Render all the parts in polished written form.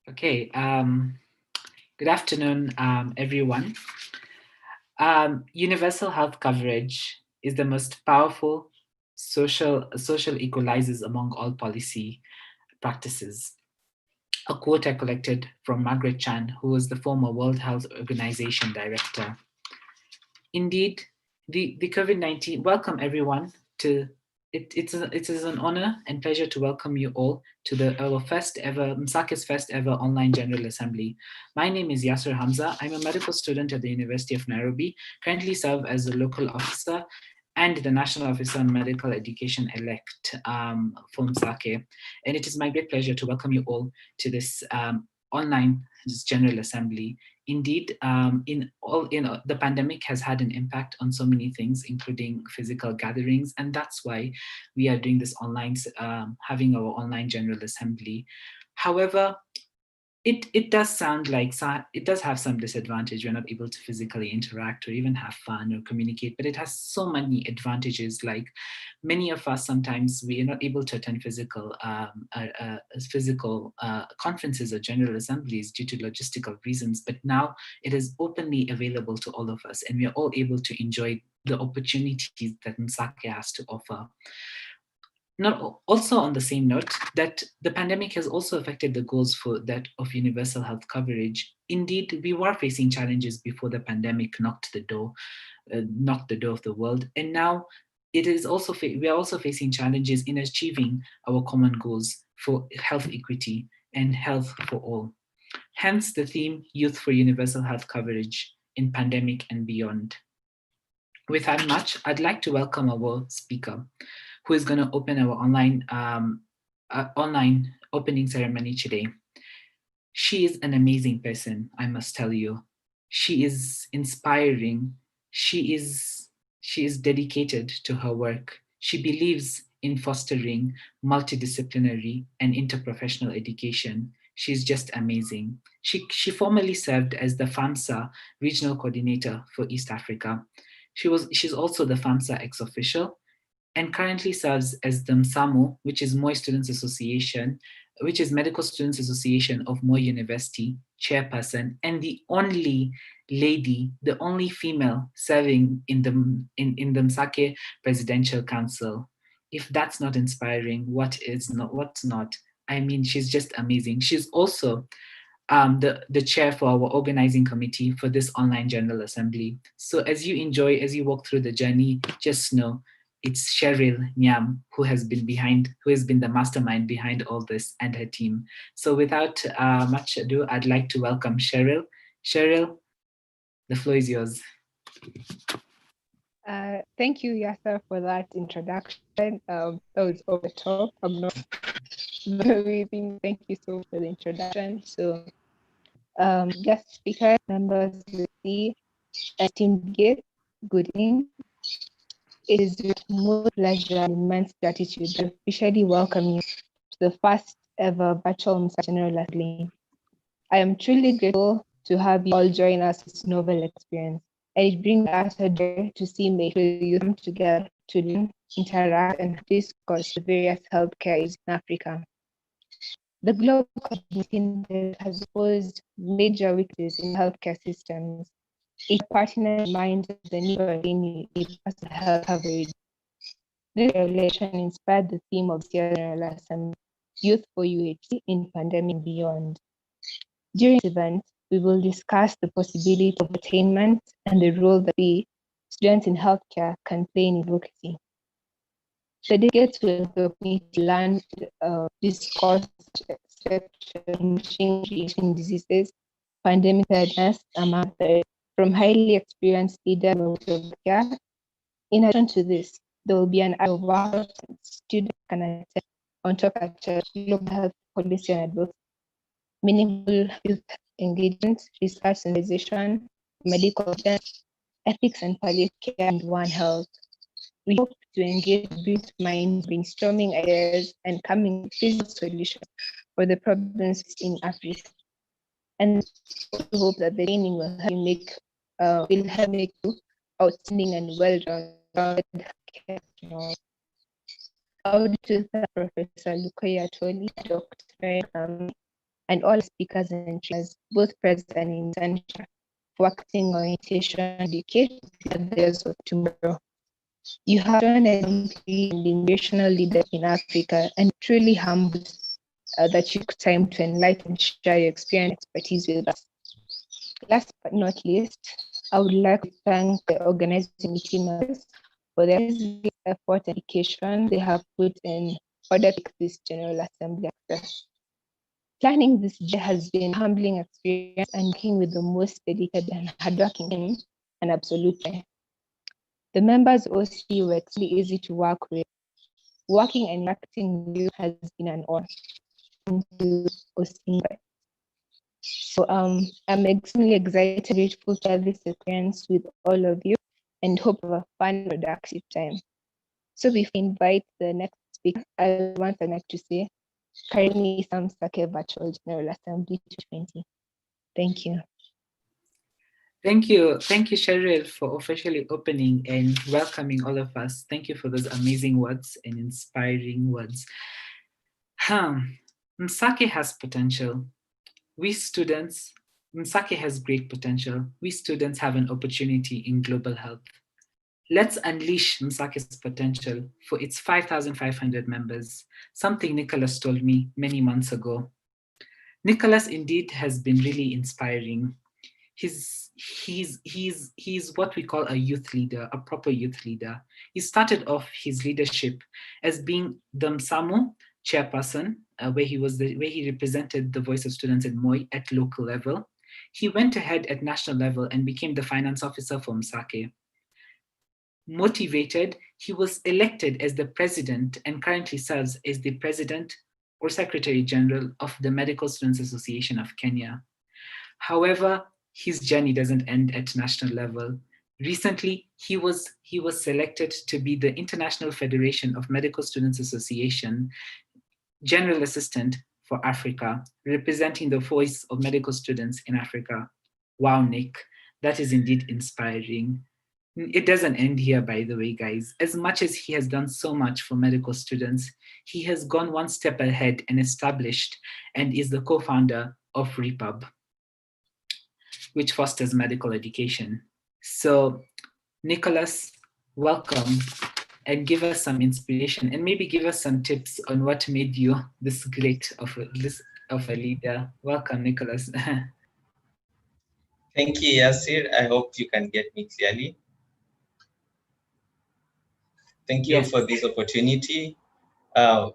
Okay, good afternoon, everyone. Universal health coverage is the most powerful social equalizers among all policy practices. A quote I collected from Margaret Chan, who was the former World Health Organization director. Indeed, the COVID-19, welcome everyone to it is an honor and pleasure to welcome you all to our first ever, MSAKE's first ever online General Assembly. My name is Yasser Hamza. I'm a medical student at the University of Nairobi, currently serve as a local officer and the National Officer on Medical Education elect for MSAKE. And it is my great pleasure to welcome you all to this online General Assembly. Indeed, the pandemic has had an impact on so many things, including physical gatherings, and that's why we are doing this online, having our online General Assembly. However, it does sound like it does have some disadvantage. We're not able to physically interact or even have fun or communicate, but it has so many advantages. Like many of us, sometimes we are not able to attend physical conferences or general assemblies due to logistical reasons, but now it is openly available to all of us, and we are all able to enjoy the opportunities that MSAKE has to offer. Not also on the same note that the pandemic has also affected the goals for that of universal health coverage. Indeed, we were facing challenges before the pandemic knocked the door of the world, and now it is also we are also facing challenges in achieving our common goals for health equity and health for all. Hence the theme Youth for Universal Health Coverage in Pandemic and Beyond. Without much, I'd like to welcome our speaker, who is going to open our online opening ceremony today. She is an amazing person, I must tell you. She is inspiring. She is dedicated to her work. She believes in fostering multidisciplinary and interprofessional education. She's just amazing. She formerly served as the FAMSA regional coordinator for East Africa. She's also the FAMSA ex-official and currently serves as the MSAMO, which is Moi Students Association, which is Medical Students Association of Moi University chairperson, and the only lady, the only female serving in the MSAKE Presidential Council. If that's not inspiring, what's not? I mean, she's just amazing. She's also the chair for our organizing committee for this online General Assembly. So as you walk through the journey, just know it's Cheryl Nyam who has been the mastermind behind all this, and her team. So without much ado, I'd like to welcome Cheryl. Cheryl, the floor is yours. Thank you, Yasser, for that introduction. That was over the top. I'm not amazing. Thank you so much for the introduction. So, guest speakers, members of the committee, esteemed guests, good evening. It is with most pleasure and immense gratitude to officially welcome you to the first ever virtual MSAKE General Assembly. I am truly grateful to have you all join us this novel experience. And it brings us a joy to see youth come together to learn, interact, and discuss the various healthcare issues in Africa. The global COVID-19 has posed major weaknesses in healthcare systems. Each partner reminds us the need for universal health coverage. This revelation inspired the theme of the General Assembly, Youth for UHC in Pandemic and Beyond. During this event, we will discuss the possibility of attainment and the role that we, students in healthcare, can play in advocacy. The delegates will have the opportunity to learn, discuss treating diseases, pandemic preparedness, among others, from highly experienced leaders of care. In addition to this, there will be an hour of workshops that students can attend on topics such as global health policy and advocacy, meaningful youth engagement, research sensitization, medical evidence, ethics and palliative care, and One Health. We hope to engage brilliant minds, brainstorming ideas, and coming up with feasible solutions for the problems in Africa. And also hope that the training will help make you outstanding and well-rounded healthcare professionals. I would to thank Professor Lukoya Toli, Dr. and all speakers and trainers, both present and in Sunshine, for acting orientation and education for the years of tomorrow. You have shown exemplary and inspirational leader in Africa, and truly humbled that you took time to enlighten and share your experience and expertise with us. Last but not least, I would like to thank the organizing committee members for their effort and dedication they have put in order to make this General Assembly success. Planning this day has been a humbling experience, and working with the most dedicated and hardworking team an absolute joy. The members OC were extremely easy to work with. Working and interacting with you has been an honor. Thank you, OC. So I'm extremely excited, grateful to have this experience with all of you, and hope of a fun, productive time. So before we invite the next speaker, I once like to say, Karimi MSAKE Virtual General Assembly 2020. Thank you. Thank you, Cheryl, for officially opening and welcoming all of us. Thank you for those amazing words and inspiring words. MSAKE has potential. MSAKE has great potential. We students have an opportunity in global health. Let's unleash MSAKE's potential for its 5,500 members, something Nicholas told me many months ago. Nicholas indeed has been really inspiring. He's what we call a youth leader, a proper youth leader. He started off his leadership as being the MSAMO chairperson, where he represented the voice of students in Moi at local level. He went ahead at national level and became the finance officer for MSAKE. Motivated, he was elected as the president and currently serves as the president or secretary general of the Medical Students Association of Kenya. However, his journey doesn't end at national level. Recently, he was selected to be the International Federation of Medical Students Association General Assistant for Africa, representing the voice of medical students in Africa. Wow, Nick, that is indeed inspiring. It doesn't end here, by the way, guys. As much as he has done so much for medical students, he has gone one step ahead and established and is the co-founder of REPUB, which fosters medical education. So, Nicholas, welcome, and give us some inspiration and maybe give us some tips on what made you this great of a leader. Welcome, Nicholas. Thank you, Yasir. I hope you can get me clearly. Thank you for this opportunity. The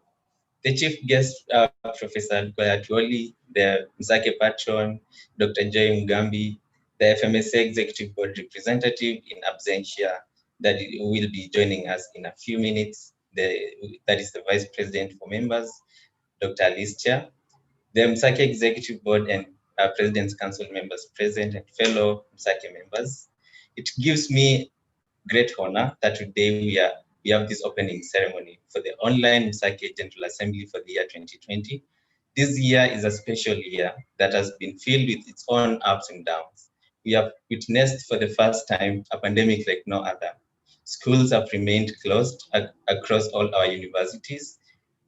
chief guest, Professor Koyatwoli, the MSAKE patron, Dr. Joy Mugambi, the FMSA Executive Board representative in absentia that will be joining us in a few minutes. That is the Vice President for members, Dr. Alicia, the MSAKE Executive Board and President's Council members present and fellow MSAKE members. It gives me great honor that today we have this opening ceremony for the online MSAKE General Assembly for the year 2020. This year is a special year that has been filled with its own ups and downs. We have witnessed for the first time a pandemic like no other. Schools have remained closed across all our universities,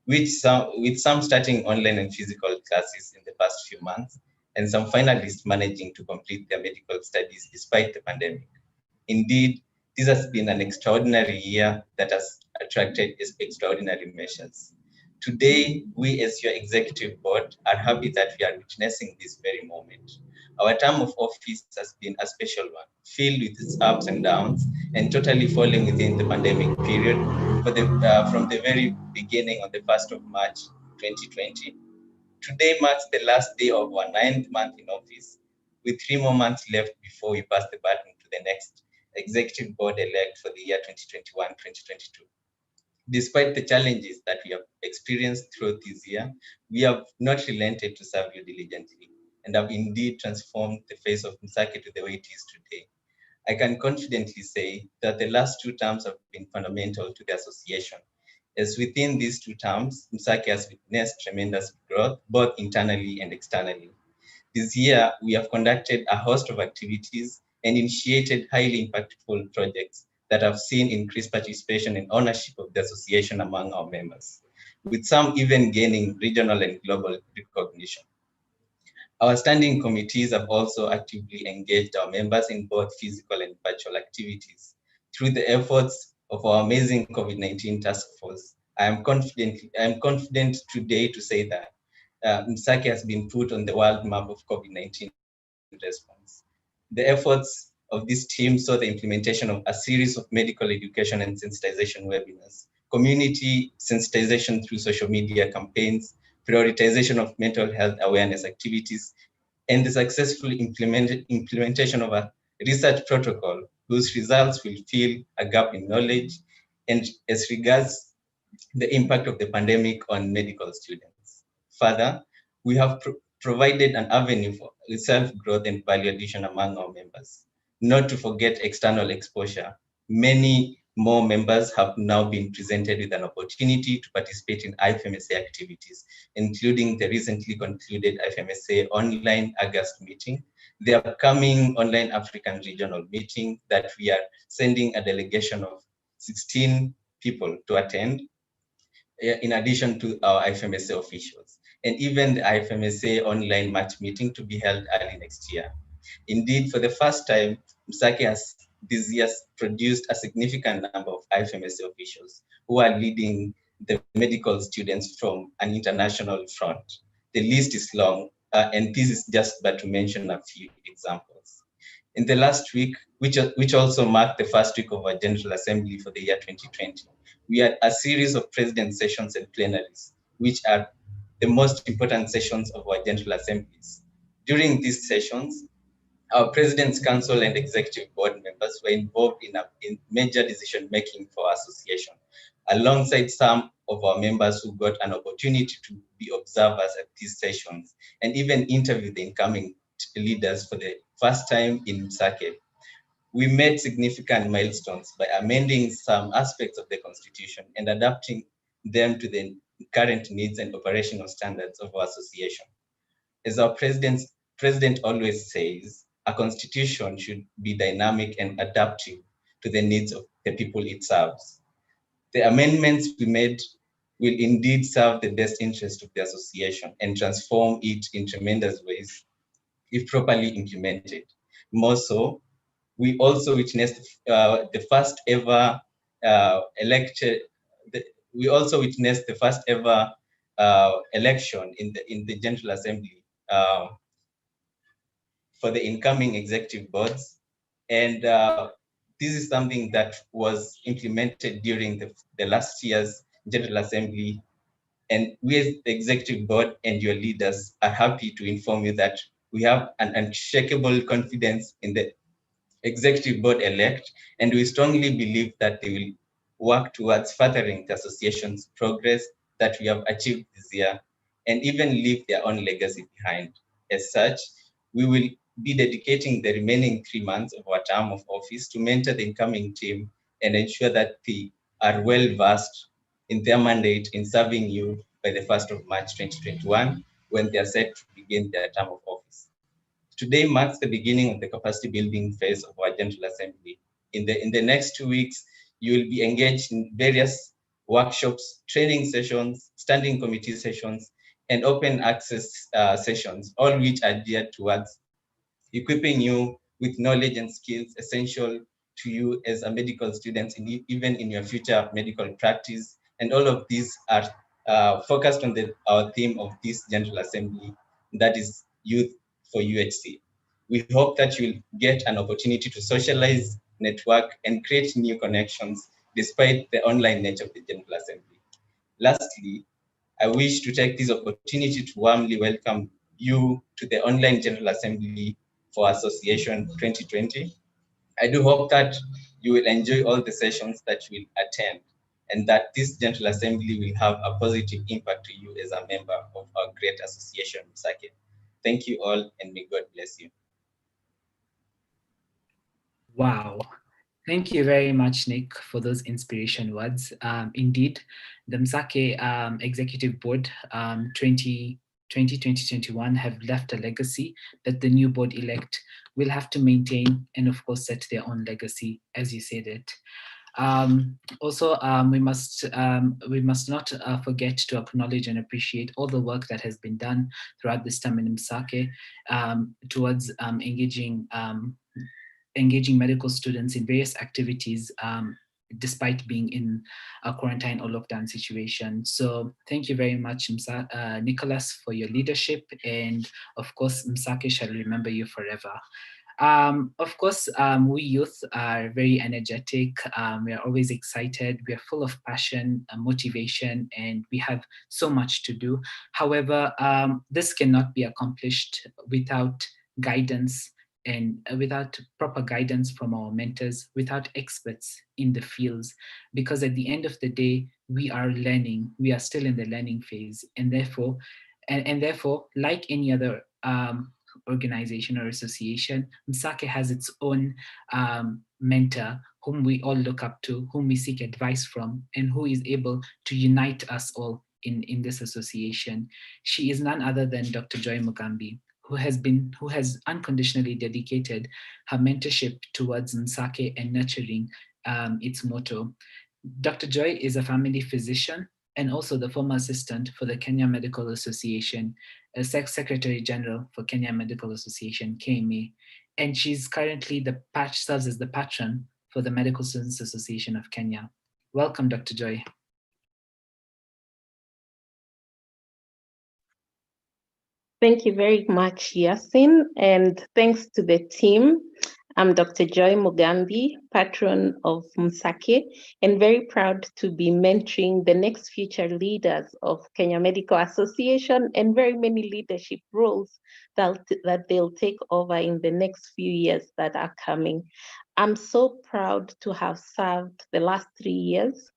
with some starting online and physical classes in the past few months, and some finalists managing to complete their medical studies despite the pandemic. Indeed, this has been an extraordinary year that has attracted extraordinary measures. Today, we as your executive board are happy that we are witnessing this very moment. Our term of office has been a special one, filled with its ups and downs, and totally falling within the pandemic period from the very beginning on the 1st of March 2020. Today marks the last day of our 9th month in office, with 3 more months left before we pass the baton to the next executive board elect for the year 2021-2022. Despite the challenges that we have experienced throughout this year, we have not relented to serve you diligently and have indeed transformed the face of MSAKE to the way it is today. I can confidently say that the last 2 terms have been fundamental to the association, as within these 2 terms, MSAKE has witnessed tremendous growth, both internally and externally. This year, we have conducted a host of activities and initiated highly impactful projects that have seen increased participation and ownership of the association among our members, with some even gaining regional and global recognition. Our standing committees have also actively engaged our members in both physical and virtual activities. Through the efforts of our amazing COVID-19 task force, I am confident today to say that MSAKE has been put on the world map of COVID-19 response. The efforts of this team saw the implementation of a series of medical education and sensitization webinars, community sensitization through social media campaigns, prioritization of mental health awareness activities, and the successful implementation of a research protocol whose results will fill a gap in knowledge and as regards the impact of the pandemic on medical students. Further, we have provided an avenue for self-growth and value addition among our members. Not to forget external exposure. Many more members have now been presented with an opportunity to participate in IFMSA activities, including the recently concluded IFMSA online August meeting, the upcoming online African regional meeting that we are sending a delegation of 16 people to attend, in addition to our IFMSA officials, and even the IFMSA online match meeting to be held early next year. Indeed, for the first time, MSAKE has this year produced a significant number of IFMSA officials who are leading the medical students from an international front. The list is long, and this is just but to mention a few examples. In the last week, which also marked the first week of our General Assembly for the year 2020, we had a series of president sessions and plenaries, which are the most important sessions of our General Assemblies. During these sessions, our President's Council and Executive Board members were involved in major decision-making for our association, alongside some of our members who got an opportunity to be observers at these sessions and even interview the incoming leaders for the first time in MSAKE. We made significant milestones by amending some aspects of the Constitution and adapting them to the current needs and operational standards of our association. As our president always says, a constitution should be dynamic and adaptive to the needs of the people it serves. The amendments we made will indeed serve the best interest of the association and transform it in tremendous ways if properly implemented. More so, we also witnessed the first ever election in the General Assembly for the incoming executive boards. And this is something that was implemented during the last year's General Assembly. And we as the executive board and your leaders are happy to inform you that we have an unshakable confidence in the executive board elect, and we strongly believe that they will work towards furthering the association's progress that we have achieved this year and even leave their own legacy behind. As such, we will be dedicating the remaining 3 months of our term of office to mentor the incoming team and ensure that they are well versed in their mandate in serving you by the 1st of March 2021, when they are set to begin their term of office. Today marks the beginning of the capacity building phase of our General Assembly. In the next 2 weeks, you will be engaged in various workshops, training sessions, standing committee sessions, and open access sessions, all which are geared towards equipping you with knowledge and skills essential to you as a medical student, even in your future medical practice. And all of these are focused on our theme of this General Assembly, that is Youth for UHC. We hope that you'll get an opportunity to socialize, network, and create new connections despite the online nature of the General Assembly. Lastly, I wish to take this opportunity to warmly welcome you to the online General Assembly for Association 2020. I do hope that you will enjoy all the sessions that you will attend and that this General Assembly will have a positive impact to you as a member of our great association, MSAKE. Thank you all, and may God bless you. Wow. Thank you very much, Nick, for those inspiration words. Indeed, the MSAKE Executive Board 2021 have left a legacy that the new board elect will have to maintain and, of course, set their own legacy, as you said it. Also, we must not forget to acknowledge and appreciate all the work that has been done throughout this time in MSAKE towards engaging medical students in various activities despite being in a quarantine or lockdown situation. So thank you very much, Nicholas, for your leadership. And of course, MSAKE shall remember you forever. Of course, we youth are very energetic. We are always excited. We are full of passion, motivation, and we have so much to do. However, this cannot be accomplished without guidance and without proper guidance from our mentors, without experts in the fields, because at the end of the day, we are learning. We are still in the learning phase, and therefore, like any other organization or association, MSAKE has its own mentor whom we all look up to, whom we seek advice from, and who is able to unite us all in this association. She is none other than Dr. Joy Mugambi, who has unconditionally dedicated her mentorship towards MSAKE and nurturing its motto. Dr. Joy is a family physician and also the former assistant for the Kenya Medical Association, Secretary General for Kenya Medical Association, KMA, and she's currently serves as the patron for the Medical Students Association of Kenya. Welcome, Dr. Joy. Thank you very much, Yasin, and thanks to the team. I'm Dr. Joy Mugambi, patron of MSAKE, and very proud to be mentoring the next future leaders of Kenya Medical Association and very many leadership roles that they'll take over in the next few years that are coming. I'm so proud to have served the last 3 years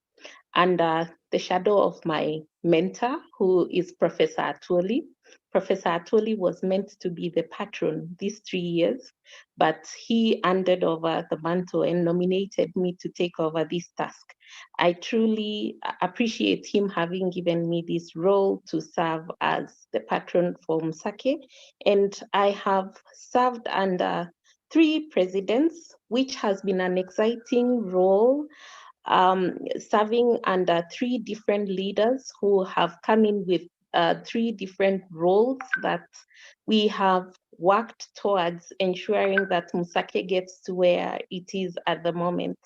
under the shadow of my mentor, who is Professor Atwoli. Professor Atwoli was meant to be the patron these 3 years, but he handed over the mantle and nominated me to take over this task. I truly appreciate him having given me this role to serve as the patron for MSAKE, and I have served under 3 presidents, which has been an exciting role, serving under 3 different leaders who have come in with 3 different roles that we have worked towards ensuring that MSAKE gets to where it is at the moment.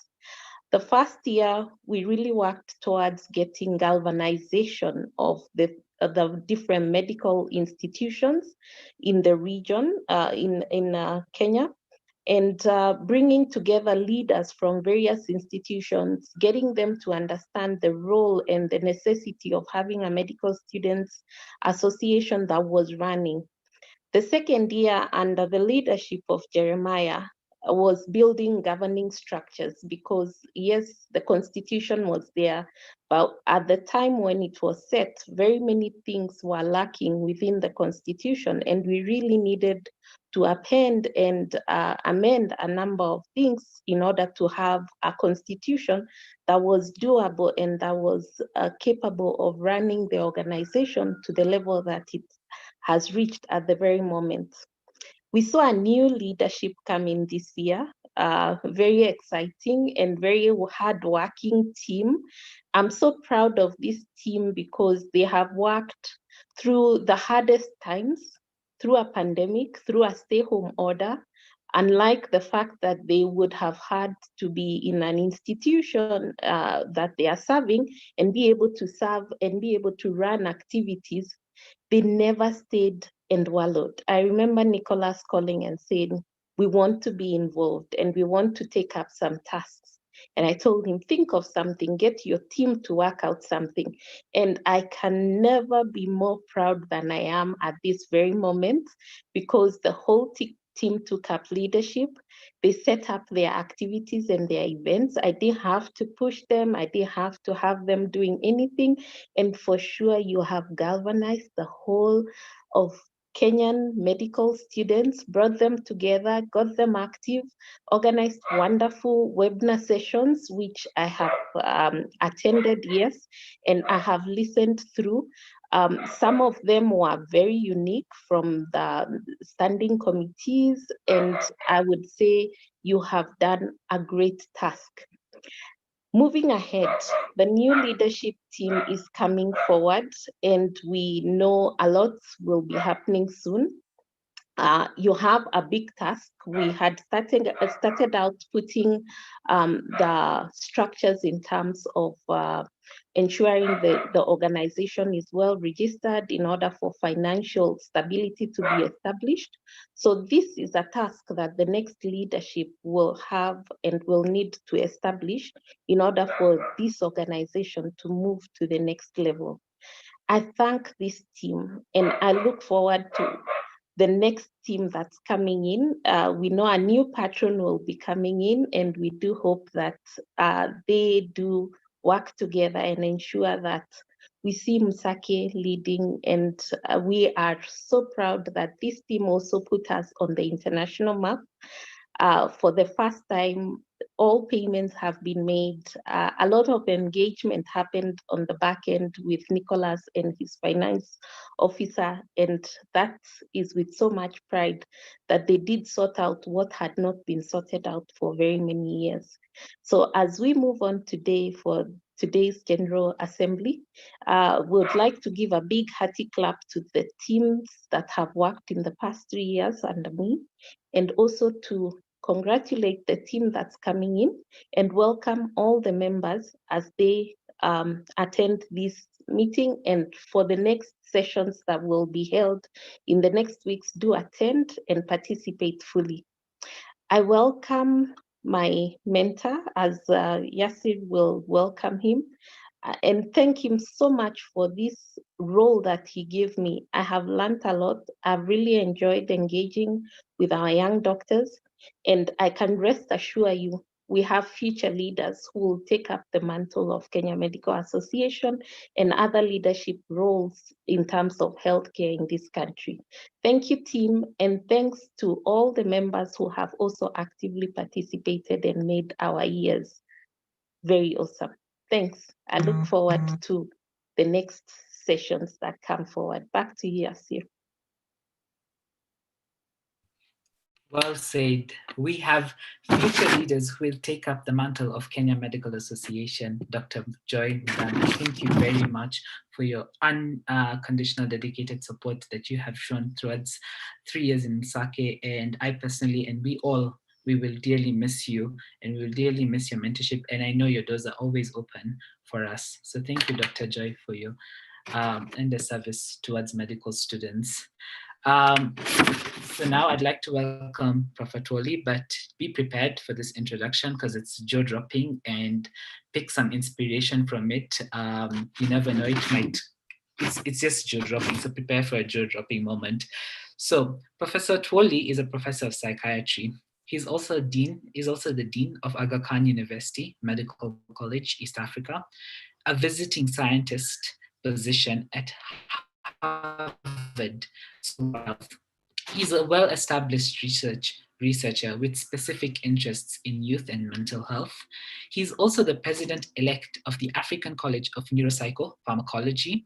The first year, we really worked towards getting galvanization of the different medical institutions in the region, in Kenya, and bringing together leaders from various institutions, getting them to understand the role and the necessity of having a medical students association that was running. The second year, under the leadership of Jeremiah, was building governing structures because, yes, the constitution was there, but at the time when it was set, very many things were lacking within the constitution, and we really needed to append and amend a number of things in order to have a constitution that was doable and that was capable of running the organization to the level that it has reached at the very moment. We saw a new leadership come in this year, very exciting and very hardworking team. I'm so proud of this team because they have worked through the hardest times, through a pandemic, through a stay-home order, unlike the fact that they would have had to be in an institution that they are serving and be able to serve and be able to run activities. They never stayed and wallowed. I remember Nicholas calling and saying, we want to be involved and we want to take up some tasks. And I told him, think of something, get your team to work out something. And I can never be more proud than I am at this very moment because the whole team took up leadership. They set up their activities and their events. I didn't have to push them. I didn't have to have them doing anything. And for sure, you have galvanized the whole of Kenyan medical students, brought them together, got them active, organized wonderful webinar sessions, which I have attended, yes, and I have listened through. Some of them were very unique from the standing committees, and I would say you have done a great task. Moving ahead, the new leadership team is coming forward, and we know a lot will be happening soon. You have a big task. We had started out putting the structures in terms of ensuring the organization is well registered in order for financial stability to be established. So this is a task that the next leadership will have and will need to establish in order for this organization to move to the next level. I thank this team and I look forward to the next team that's coming in. We know a new patron will be coming in, and we do hope that they do work together and ensure that we see MSAKE leading. And we are so proud that this team also put us on the international map. For the first time, all payments have been made. A lot of engagement happened on the back end with Nicholas and his finance officer, and that is with so much pride that they did sort out what had not been sorted out for very many years. So as we move on today for today's General Assembly, we would like to give a big hearty clap to the teams that have worked in the past 3 years under me, and also to congratulate the team that's coming in and welcome all the members as they attend this meeting, and for the next sessions that will be held in the next weeks, do attend and participate fully. I welcome my mentor, as Yasir will welcome him, and thank him so much for this role that he gave me. I have learned a lot. I've really enjoyed engaging with our young doctors, and I can rest assure you, we have future leaders who will take up the mantle of Kenya Medical Association and other leadership roles in terms of healthcare in this country. Thank you, team, and thanks to all the members who have also actively participated and made our years very awesome. Thanks. I look forward to the next sessions that come forward. Back to you, Asir. Well said. We have future leaders who will take up the mantle of Kenya Medical Association. Dr. Joy Mugambi, thank you very much for your unconditional dedicated support that you have shown towards 3 years in MSAKE. And I personally, and we all, we will dearly miss you, and we will dearly miss your mentorship. And I know your doors are always open for us. So thank you, Dr. Joy, for your endless service towards medical students. So now I'd like to welcome Prof. Twoli, but be prepared for this introduction because it's jaw-dropping, and pick some inspiration from it. You never know, it's just jaw-dropping, so prepare for a jaw-dropping moment. So Professor Twoli is a professor of psychiatry. He's also the dean of Aga Khan University Medical College, East Africa, a visiting scientist position at Harvard. He's a well-established researcher with specific interests in youth and mental health. He's also the president-elect of the African College of Neuropsychopharmacology.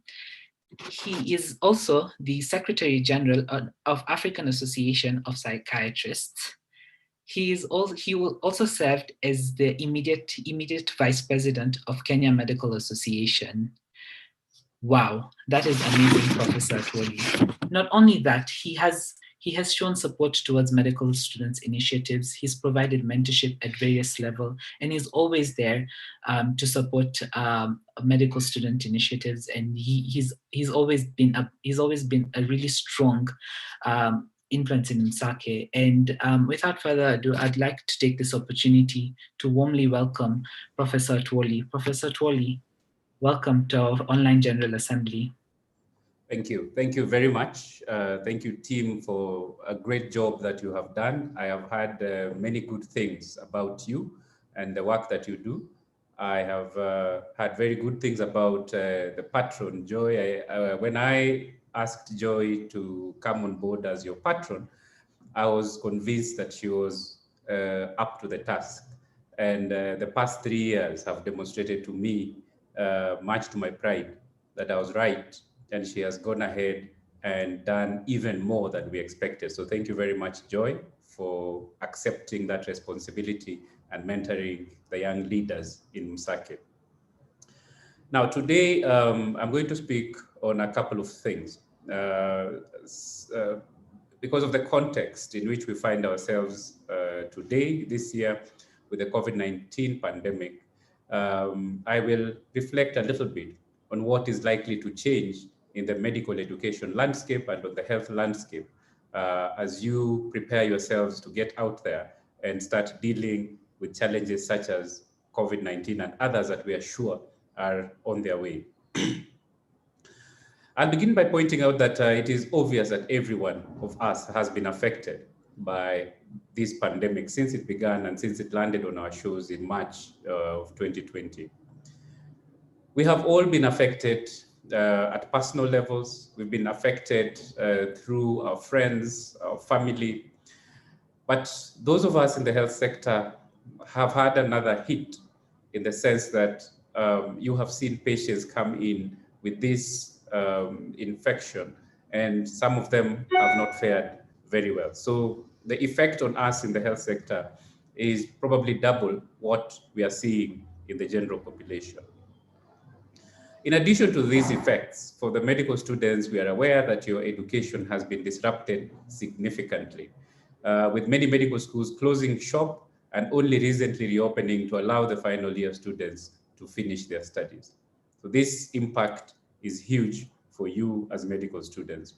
He is also the Secretary General of African Association of Psychiatrists. He will also served as the immediate vice president of Kenya Medical Association. Wow, that is amazing, Professor Twoli. Not only that, he has shown support towards medical students' initiatives. He's provided mentorship at various levels, and he's always there to support medical student initiatives. And he's always been a really strong influence in MSAKE. And without further ado, I'd like to take this opportunity to warmly welcome Professor Twoli. Professor Twoli, welcome to our online General Assembly. Thank you. Thank you very much. Thank you, team, for a great job that you have done. I have heard many good things about you and the work that you do. I have had very good things about the patron, Joy. When I asked Joy to come on board as your patron, I was convinced that she was up to the task. And the past 3 years have demonstrated to me, much to my pride, that I was right, and she has gone ahead and done even more than we expected. So thank you very much, Joy, for accepting that responsibility and mentoring the young leaders in MSAKE. Now, today, I'm going to speak on a couple of things. Because of the context in which we find ourselves today, this year, with the COVID-19 pandemic, I will reflect a little bit on what is likely to change in the medical education landscape and on the health landscape as you prepare yourselves to get out there and start dealing with challenges such as COVID-19 and others that we are sure are on their way. I'll begin by pointing out that it is obvious that every one of us has been affected by this pandemic since it began and since it landed on our shores in March of 2020. We have all been affected at personal levels. We've been affected through our friends, our family. But those of us in the health sector have had another hit in the sense that you have seen patients come in with this infection, and some of them have not fared very well. So the effect on us in the health sector is probably double what we are seeing in the general population. In addition to these effects, for the medical students, we are aware that your education has been disrupted significantly, with many medical schools closing shop and only recently reopening to allow the final year students to finish their studies. So this impact is huge for you as medical students.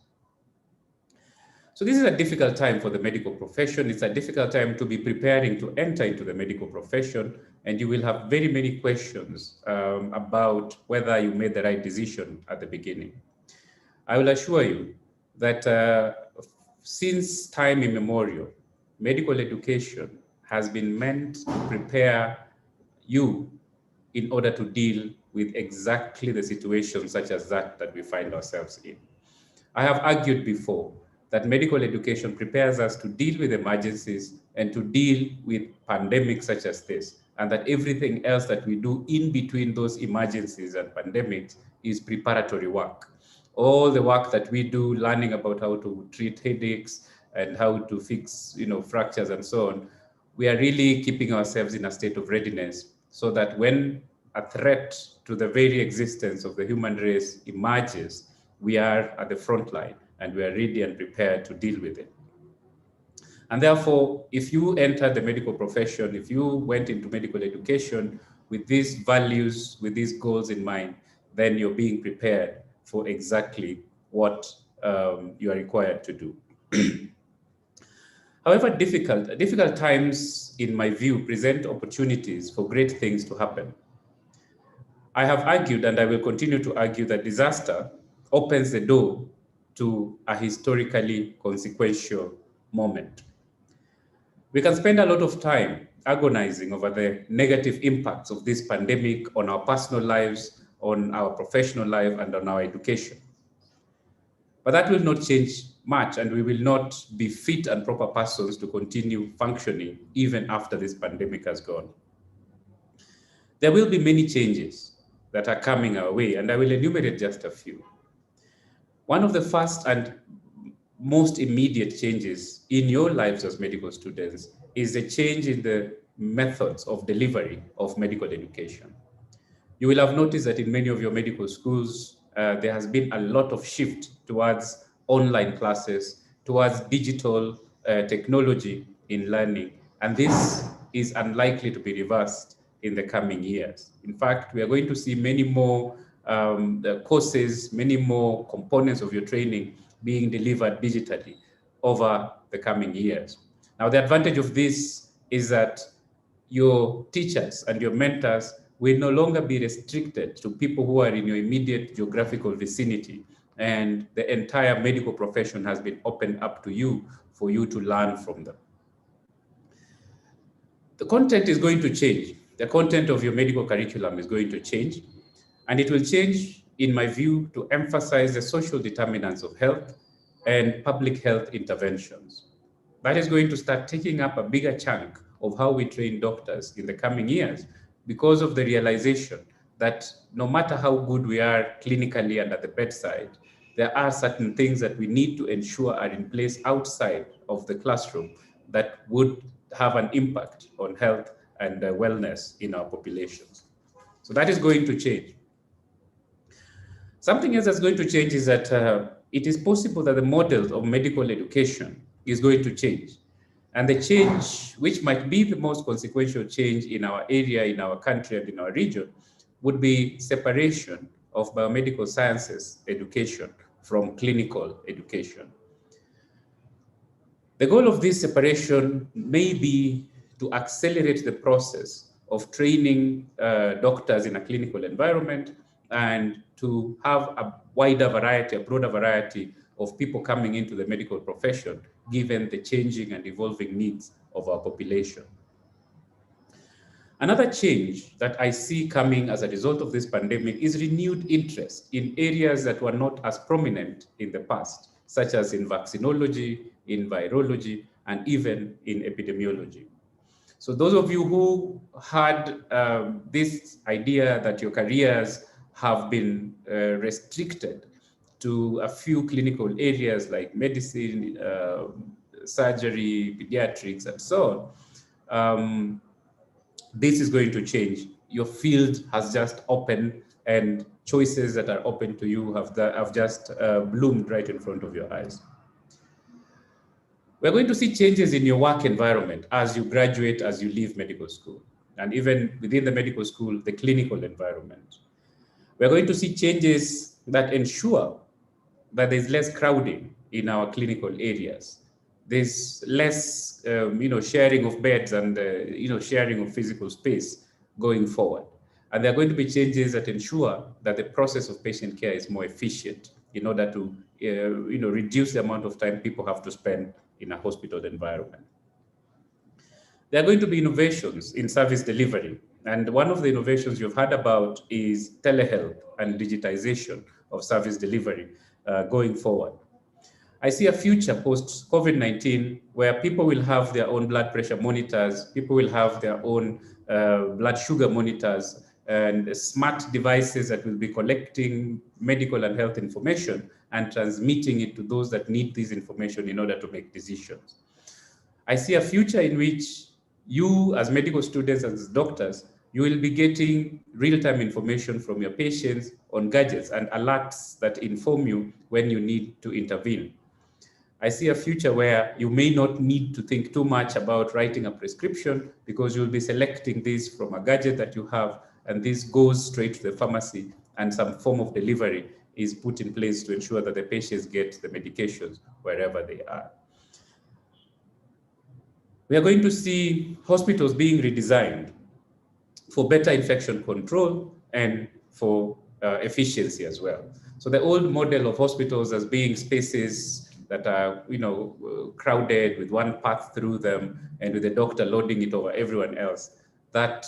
So this is a difficult time for the medical profession. It's a difficult time to be preparing to enter into the medical profession, and you will have very many questions about whether you made the right decision at the beginning. I will assure you that since time immemorial, medical education has been meant to prepare you in order to deal with exactly the situations such as that we find ourselves in. I have argued before that medical education prepares us to deal with emergencies and to deal with pandemics such as this, and that everything else that we do in between those emergencies and pandemics is preparatory work. All the work that we do, learning about how to treat headaches and how to fix, fractures and so on, we are really keeping ourselves in a state of readiness so that when a threat to the very existence of the human race emerges, we are at the front line and we are ready and prepared to deal with it. And therefore, if you enter the medical profession, if you went into medical education with these values, with these goals in mind, then you're being prepared for exactly what you are required to do. However, difficult times, in my view, present opportunities for great things to happen. I have argued, and I will continue to argue, that disaster opens the door to a historically consequential moment. We can spend a lot of time agonizing over the negative impacts of this pandemic on our personal lives, on our professional life, and on our education. But that will not change much, and we will not be fit and proper persons to continue functioning even after this pandemic has gone. There will be many changes that are coming our way, and I will enumerate just a few. One of the first and most immediate changes in your lives as medical students is the change in the methods of delivery of medical education. You will have noticed that in many of your medical schools, there has been a lot of shift towards online classes, towards digital technology in learning, and this is unlikely to be reversed in the coming years. In fact, we are going to see many more courses, many more components of your training being delivered digitally over the coming years. Now, the advantage of this is that your teachers and your mentors will no longer be restricted to people who are in your immediate geographical vicinity, and the entire medical profession has been opened up to you for you to learn from them. The content is going to change. The content of your medical curriculum is going to change, and it will change in my view, to emphasize the social determinants of health and public health interventions. That is going to start taking up a bigger chunk of how we train doctors in the coming years, because of the realization that no matter how good we are clinically and at the bedside, there are certain things that we need to ensure are in place outside of the classroom that would have an impact on health and wellness in our populations. So that is going to change. Something else that's going to change is that it is possible that the model of medical education is going to change. And the change, which might be the most consequential change in our area, in our country, and in our region, would be separation of biomedical sciences education from clinical education. The goal of this separation may be to accelerate the process of training doctors in a clinical environment and to have a wider variety, a broader variety of people coming into the medical profession, given the changing and evolving needs of our population. Another change that I see coming as a result of this pandemic is renewed interest in areas that were not as prominent in the past, such as in vaccinology, in virology, and even in epidemiology. So those of you who had this idea that your careers have been restricted to a few clinical areas like medicine, surgery, pediatrics, and so on, this is going to change. Your field has just opened, and choices that are open to you have just bloomed right in front of your eyes. We're going to see changes in your work environment as you graduate, as you leave medical school, and even within the medical school, the clinical environment. We're going to see changes that ensure that there's less crowding in our clinical areas. There's less, sharing of beds and, sharing of physical space going forward. And there are going to be changes that ensure that the process of patient care is more efficient in order to, reduce the amount of time people have to spend in a hospital environment. There are going to be innovations in service delivery. And one of the innovations you've heard about is telehealth and digitization of service delivery going forward. I see a future post-COVID-19 where people will have their own blood pressure monitors, people will have their own blood sugar monitors, and smart devices that will be collecting medical and health information and transmitting it to those that need this information in order to make decisions. I see a future in which you, as medical students, as doctors, you will be getting real-time information from your patients on gadgets and alerts that inform you when you need to intervene. I see a future where you may not need to think too much about writing a prescription because you'll be selecting this from a gadget that you have, and this goes straight to the pharmacy, and some form of delivery is put in place to ensure that the patients get the medications wherever they are. We are going to see hospitals being redesigned for better infection control and for efficiency as well. So the old model of hospitals as being spaces that are, crowded with one path through them and with the doctor loading it over everyone else, that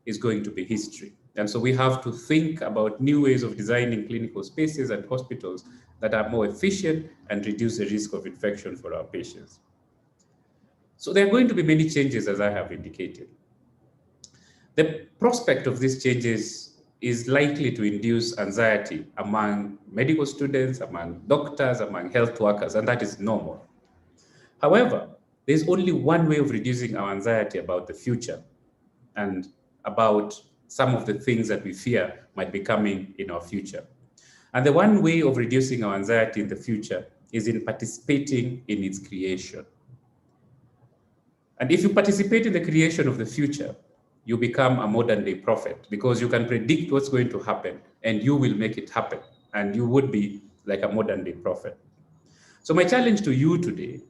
is going to be history. And so we have to think about new ways of designing clinical spaces and hospitals that are more efficient and reduce the risk of infection for our patients. So there are going to be many changes, as I have indicated. The prospect of these changes is likely to induce anxiety among medical students, among doctors, among health workers, and that is normal. However, there's only one way of reducing our anxiety about the future and about some of the things that we fear might be coming in our future. And the one way of reducing our anxiety in the future is in participating in its creation. And if you participate in the creation of the future, you become a modern day prophet, because you can predict what's going to happen and you will make it happen. And you would be like a modern day prophet. So my challenge to you today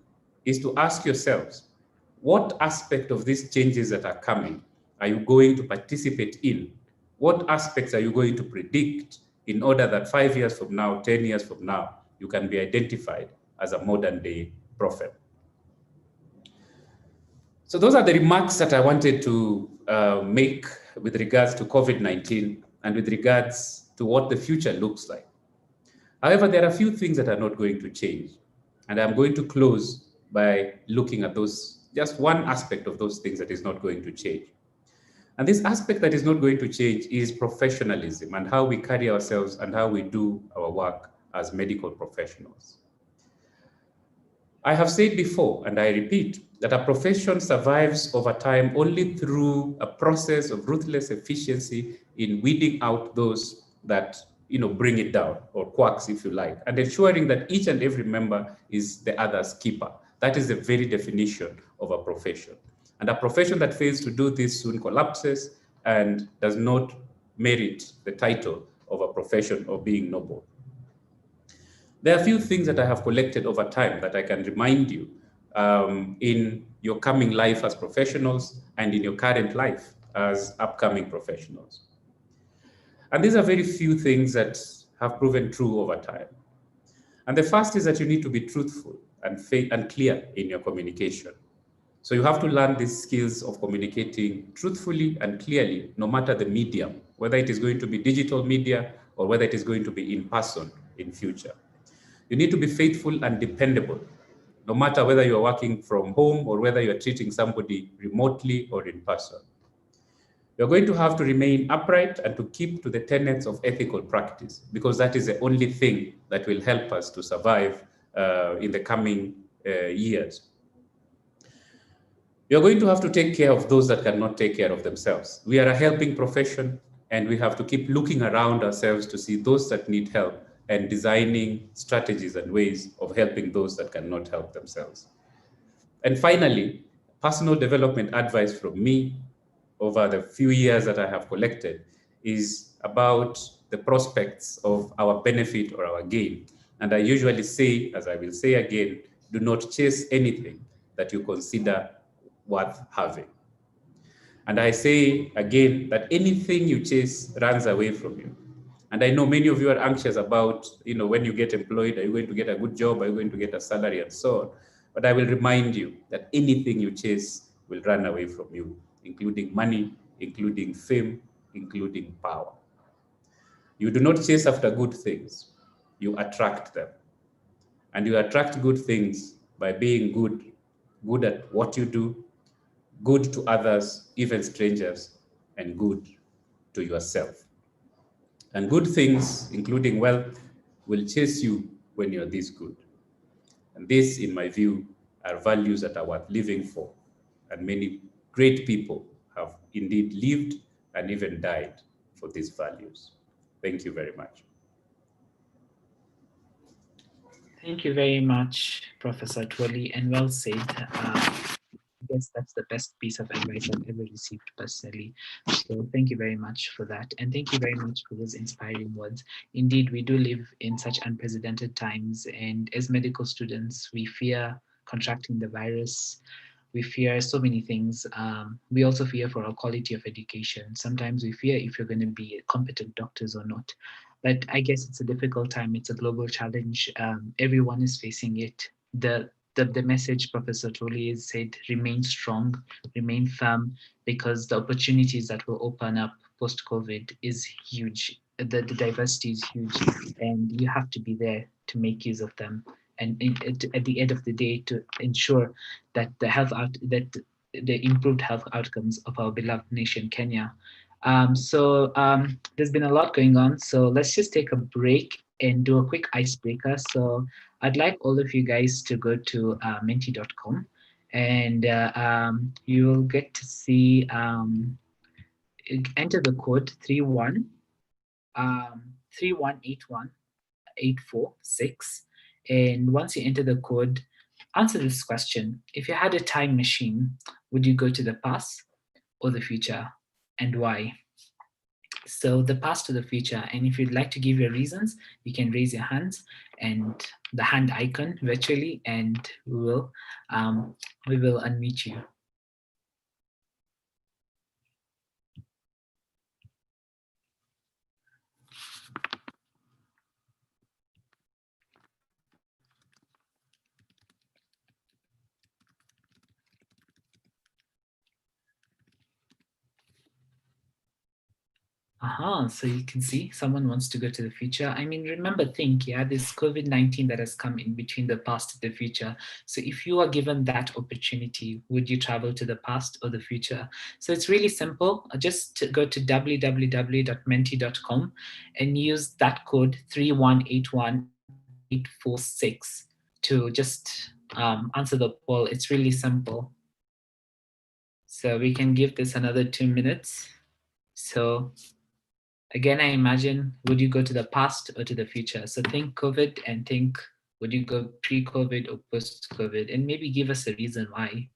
is to ask yourselves, what aspect of these changes that are coming are you going to participate in? What aspects are you going to predict in order that 5 years from now, 10 years from now, you can be identified as a modern day prophet? So those are the remarks that I wanted to make with regards to COVID-19 and with regards to what the future looks like. However, there are a few things that are not going to change. And I'm going to close by looking at those, just one aspect of those things that is not going to change. And this aspect that is not going to change is professionalism and how we carry ourselves and how we do our work as medical professionals. I have said before, and I repeat, that a profession survives over time only through a process of ruthless efficiency in weeding out those that bring it down, or quacks, if you like, and ensuring that each and every member is the other's keeper. That is the very definition of a profession. And a profession that fails to do this soon collapses and does not merit the title of a profession of being noble. There are a few things that I have collected over time that I can remind you in your coming life as professionals and in your current life as upcoming professionals. And these are very few things that have proven true over time. And the first is that you need to be truthful and clear in your communication. So you have to learn these skills of communicating truthfully and clearly, no matter the medium, whether it is going to be digital media or whether it is going to be in person in future. You need to be faithful and dependable, no matter whether you're working from home or whether you're treating somebody remotely or in person. You're going to have to remain upright and to keep to the tenets of ethical practice, because that is the only thing that will help us to survive in the coming years. You're going to have to take care of those that cannot take care of themselves. We are a helping profession, and we have to keep looking around ourselves to see those that need help and designing strategies and ways of helping those that cannot help themselves. And finally, personal development advice from me over the few years that I have collected is about the prospects of our benefit or our gain. And I usually say, as I will say again, do not chase anything that you consider worth having. And I say again that anything you chase runs away from you. And I know many of you are anxious about, when you get employed, are you going to get a good job? Are you going to get a salary and so on? But I will remind you that anything you chase will run away from you, including money, including fame, including power. You do not chase after good things, you attract them. And you attract good things by being good at what you do, good to others, even strangers, and good to yourself. And good things, including wealth, will chase you when you're this good. And this, in my view, are values that are worth living for. And many great people have indeed lived and even died for these values. Thank you very much. Thank you very much, Professor Twali, and well said. I guess that's the best piece of advice I've ever received personally. So thank you very much for that. And thank you very much for those inspiring words. Indeed, we do live in such unprecedented times. And as medical students, we fear contracting the virus. We fear so many things. We also fear for our quality of education. Sometimes we fear if you're going to be competent doctors or not. But I guess it's a difficult time. It's a global challenge. Everyone is facing it. The message Professor Toli has said, remain strong, remain firm, because the opportunities that will open up post-COVID is huge. The diversity is huge, and you have to be there to make use of them. And at the end of the day, to ensure that the improved health outcomes of our beloved nation, Kenya. There's been a lot going on. So let's just take a break and do a quick icebreaker. So I'd like all of you guys to go to menti.com, and you will get to see, enter the code 3181846. And once you enter the code, answer this question. If you had a time machine, would you go to the past or the future, and why? So the past or the future. And if you'd like to give your reasons, you can raise your hands and the hand icon virtually, and we will unmute you. So you can see someone wants to go to the future. I mean, remember, this COVID-19 that has come in between the past and the future. So if you are given that opportunity, would you travel to the past or the future? So it's really simple. Just go to www.menti.com and use that code 3181846 to just answer the poll. It's really simple. So we can give this another 2 minutes. So again, I imagine, would you go to the past or to the future? So think COVID and think, would you go pre-COVID or post-COVID? And maybe give us a reason why.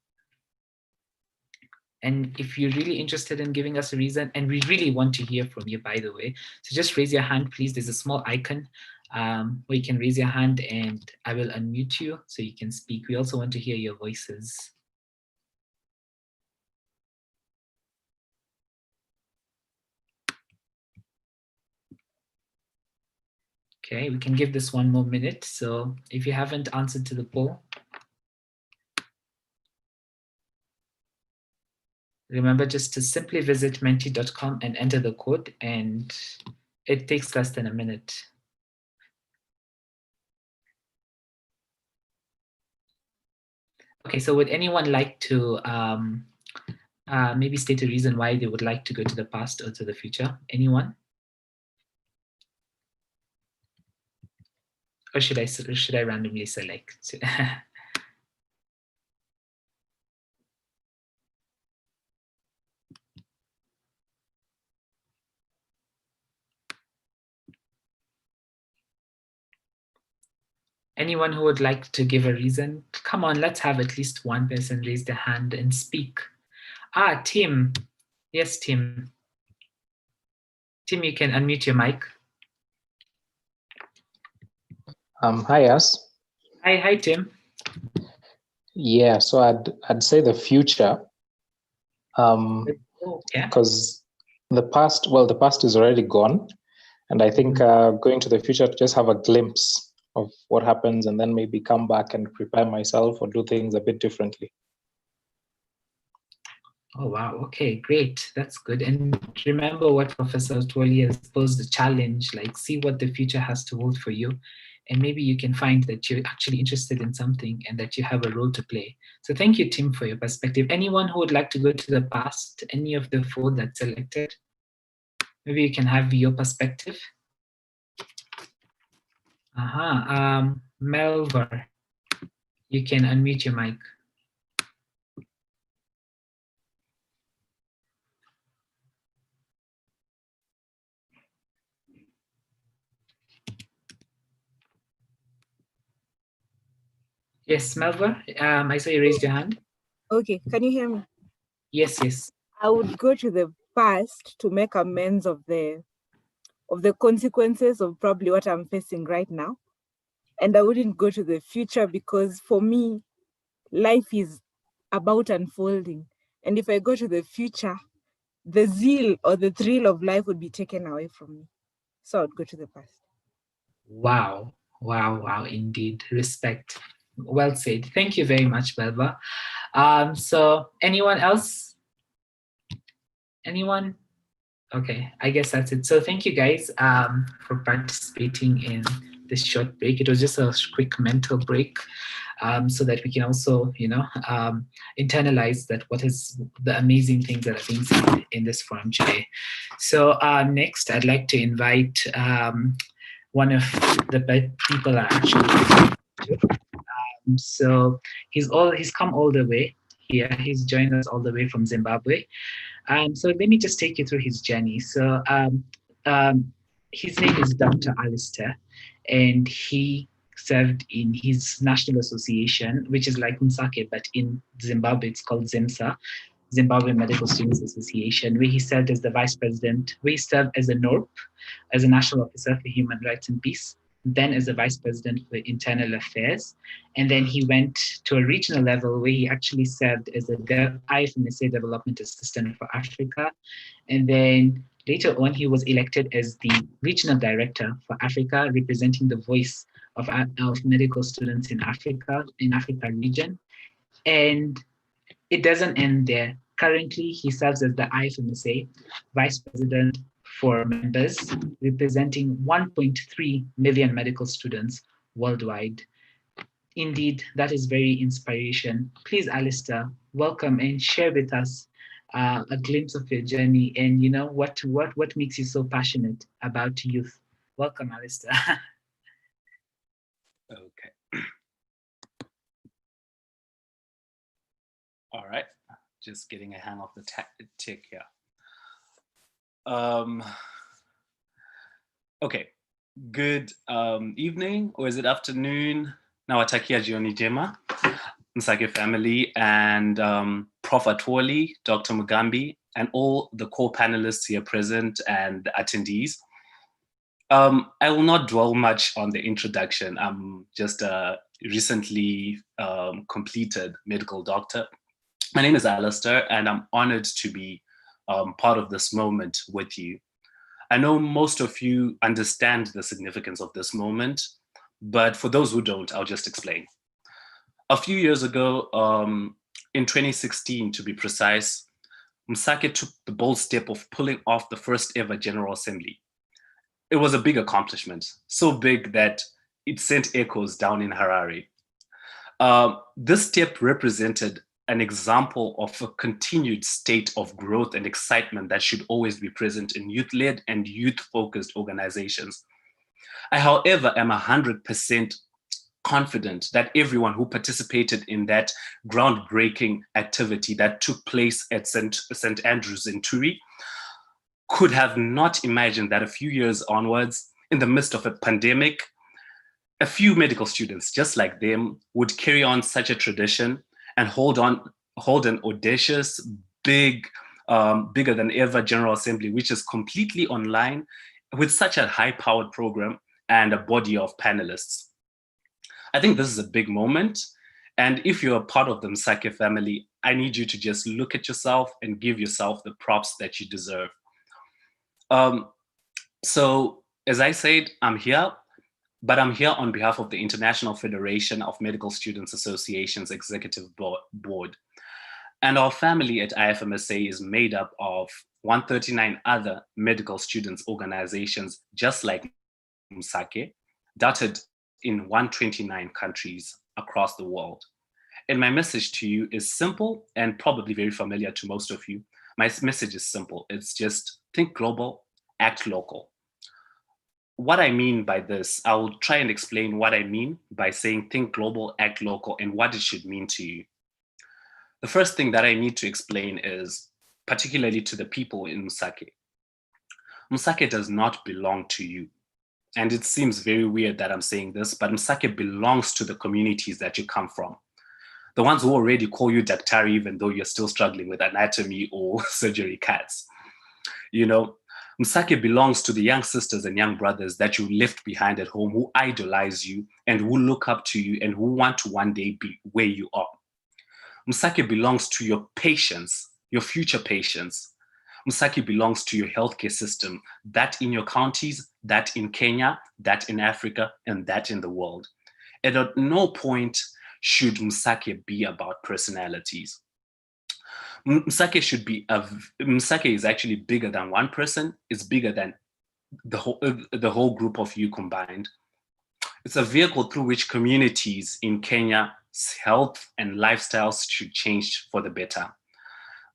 And if you're really interested in giving us a reason, and we really want to hear from you, by the way, so just raise your hand, please. There's a small icon where you can raise your hand and I will unmute you so you can speak. We also want to hear your voices. Okay, we can give this 1 more minute. So if you haven't answered to the poll, remember just to simply visit menti.com and enter the code, and it takes less than a minute. Okay, so would anyone like to maybe state a reason why they would like to go to the past or to the future? Anyone? Or should I randomly select? Anyone who would like to give a reason? Come on, let's have at least one person raise their hand and speak. Tim. Yes, Tim. Tim, you can unmute your mic. Hi, Yas. Hi, Tim. Yeah, so I'd say the future, because the past is already gone, and I think going to the future to just have a glimpse of what happens, and then maybe come back and prepare myself or do things a bit differently. Oh, wow. Okay, great. That's good. And remember what Professor Twoli has posed a challenge, like see what the future has to hold for you. And maybe you can find that you're actually interested in something and that you have a role to play. So thank you, Tim, for your perspective. Anyone who would like to go to the past, any of the 4 that's selected? Maybe you can have your perspective. Melvar, you can unmute your mic. Yes, Melva, I saw you raised your hand. Okay, can you hear me? Yes. I would go to the past to make amends of the consequences of probably what I'm facing right now. And I wouldn't go to the future because for me, life is about unfolding. And if I go to the future, the zeal or the thrill of life would be taken away from me. So I would go to the past. Wow, indeed. Respect. Well said. Thank you very much, Belva. So anyone else? Anyone? Okay, I guess that's it. So thank you guys for participating in this short break. It was just a quick mental break so that we can also, internalize that what is the amazing things that are being said in this forum today. So next, I'd like to invite one of the people are actually so he's come all the way here. He's joined us all the way from Zimbabwe. So let me just take you through his journey. So his name is Dr. Alistair, and he served in his national association, which is like MSAKE, but in Zimbabwe it's called ZIMSA, Zimbabwe Medical Students Association, where he served as the vice president, where he served as a NORP, as a National Officer for Human Rights and Peace, then as a vice president for internal affairs. And then he went to a regional level where he actually served as a IFMSA development assistant for Africa. And then later on, he was elected as the regional director for Africa, representing the voice of medical students in Africa region. And it doesn't end there. Currently, he serves as the IFMSA vice president for members, representing 1.3 million medical students worldwide. Indeed, that is very inspiration. Please, Alistair, welcome and share with us a glimpse of your journey and what makes you so passionate about youth. Welcome, Alistair. Okay. All right, just getting a hang of the tick here. Okay, good evening, or is it afternoon? Nawatakia jioni jema, MSAKE family, and Prof. Atwoli, Dr. Mugambi, and all the co-panelists here present and attendees. I will not dwell much on the introduction. I'm just a recently completed medical doctor. My name is Alistair, and I'm honored to be part of this moment with you. I know most of you understand the significance of this moment, but for those who don't, I'll just explain. A few years ago, in 2016 to be precise, MSAKE took the bold step of pulling off the first ever General Assembly. It was a big accomplishment, so big that it sent echoes down in Harare. This step represented an example of a continued state of growth and excitement that should always be present in youth-led and youth-focused organizations. I, however, am 100% confident that everyone who participated in that groundbreaking activity that took place at St. Andrews in Turi could have not imagined that a few years onwards, in the midst of a pandemic, a few medical students just like them would carry on such a tradition and hold an audacious, bigger than ever General Assembly, which is completely online with such a high-powered program and a body of panelists. I think this is a big moment. And if you're a part of the MSAKE family, I need you to just look at yourself and give yourself the props that you deserve. So as I said, I'm here, but I'm here on behalf of the International Federation of Medical Students Associations Executive Board. And our family at IFMSA is made up of 139 other medical students organizations, just like MSAKE, dotted in 129 countries across the world. And my message to you is simple and probably very familiar to most of you. My message is simple. It's just think global, act local. What I mean by this, I will try and explain what I mean by saying think global, act local, and what it should mean to you. The first thing that I need to explain is, particularly to the people in MSAKE, MSAKE does not belong to you. And it seems very weird that I'm saying this, but MSAKE belongs to the communities that you come from. The ones who already call you Daktari, even though you're still struggling with anatomy or surgery cuts. You know, MSAKE belongs to the young sisters and young brothers that you left behind at home, who idolize you and who look up to you and who want to one day be where you are. MSAKE belongs to your patients, your future patients. MSAKE belongs to your healthcare system, that in your counties, that in Kenya, that in Africa, and that in the world. And at no point should MSAKE be about personalities. MSAKE is actually bigger than one person. It's bigger than the whole group of you combined. It's a vehicle through which communities in Kenya's health and lifestyles should change for the better.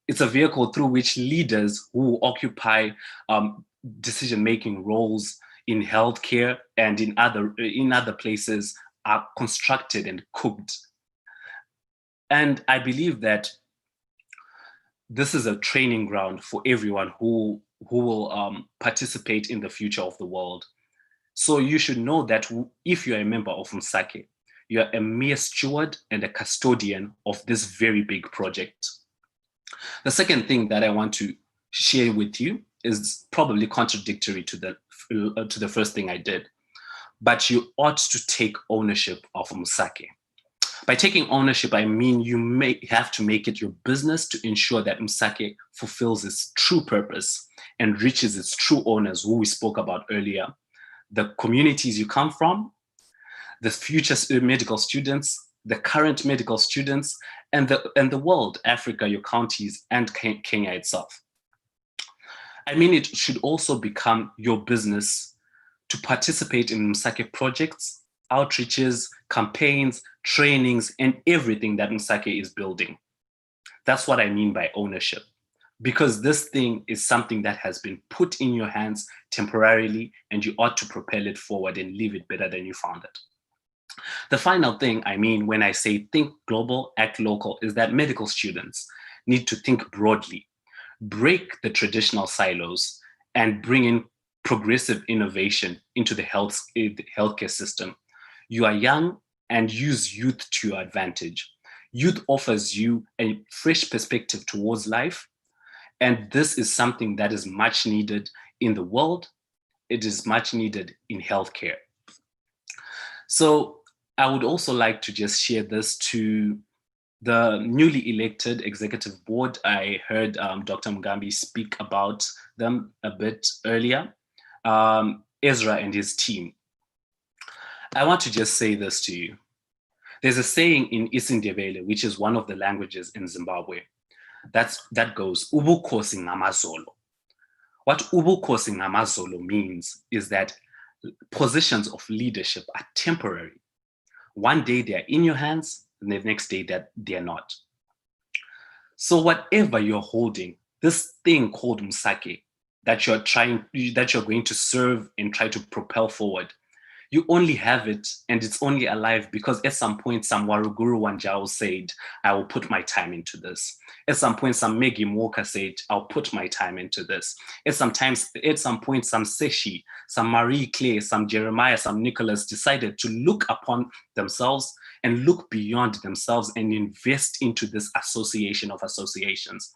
It's a vehicle through which leaders who occupy decision-making roles in healthcare and in other places are constructed and cooked. And I believe that this is a training ground for everyone who will participate in the future of the world. So you should know that if you're a member of MSAKE, you're a mere steward and a custodian of this very big project. The second thing that I want to share with you is probably contradictory to the first thing I did, but you ought to take ownership of MSAKE. By taking ownership, I mean you have to make it your business to ensure that MSAKE fulfills its true purpose and reaches its true owners, who we spoke about earlier, the communities you come from, the future medical students, the current medical students, and the world, Africa, your counties, and Kenya itself. I mean, it should also become your business to participate in MSAKE projects, outreaches, campaigns, trainings, and everything that MSAKE is building. That's what I mean by ownership, because this thing is something that has been put in your hands temporarily, and you ought to propel it forward and leave it better than you found it. The final thing I mean when I say think global, act local, is that medical students need to think broadly, break the traditional silos, and bring in progressive innovation into the healthcare system. You are young, and use youth to your advantage. Youth offers you a fresh perspective towards life, and this is something that is much needed in the world. It is much needed in healthcare. So I would also like to just share this to the newly elected executive board. I heard Dr. Mugambi speak about them a bit earlier, Ezra and his team. I want to just say this to you. There's a saying in isiNdebele, which is one of the languages in Zimbabwe, that goes, ubukhosi ngamazolo. What ubukhosi ngamazolo means is that positions of leadership are temporary. One day they're in your hands, and the next day that they're not. So whatever you're holding, this thing called MSAKE that you're going to serve and try to propel forward, you only have it, and it's only alive because at some point some Waruguru Wanjao said, I will put my time into this. At some point some Maggie Walker said, I'll put my time into this. At some point some Seshi, some Marie Claire, some Jeremiah, some Nicholas decided to look upon themselves and look beyond themselves and invest into this association of associations.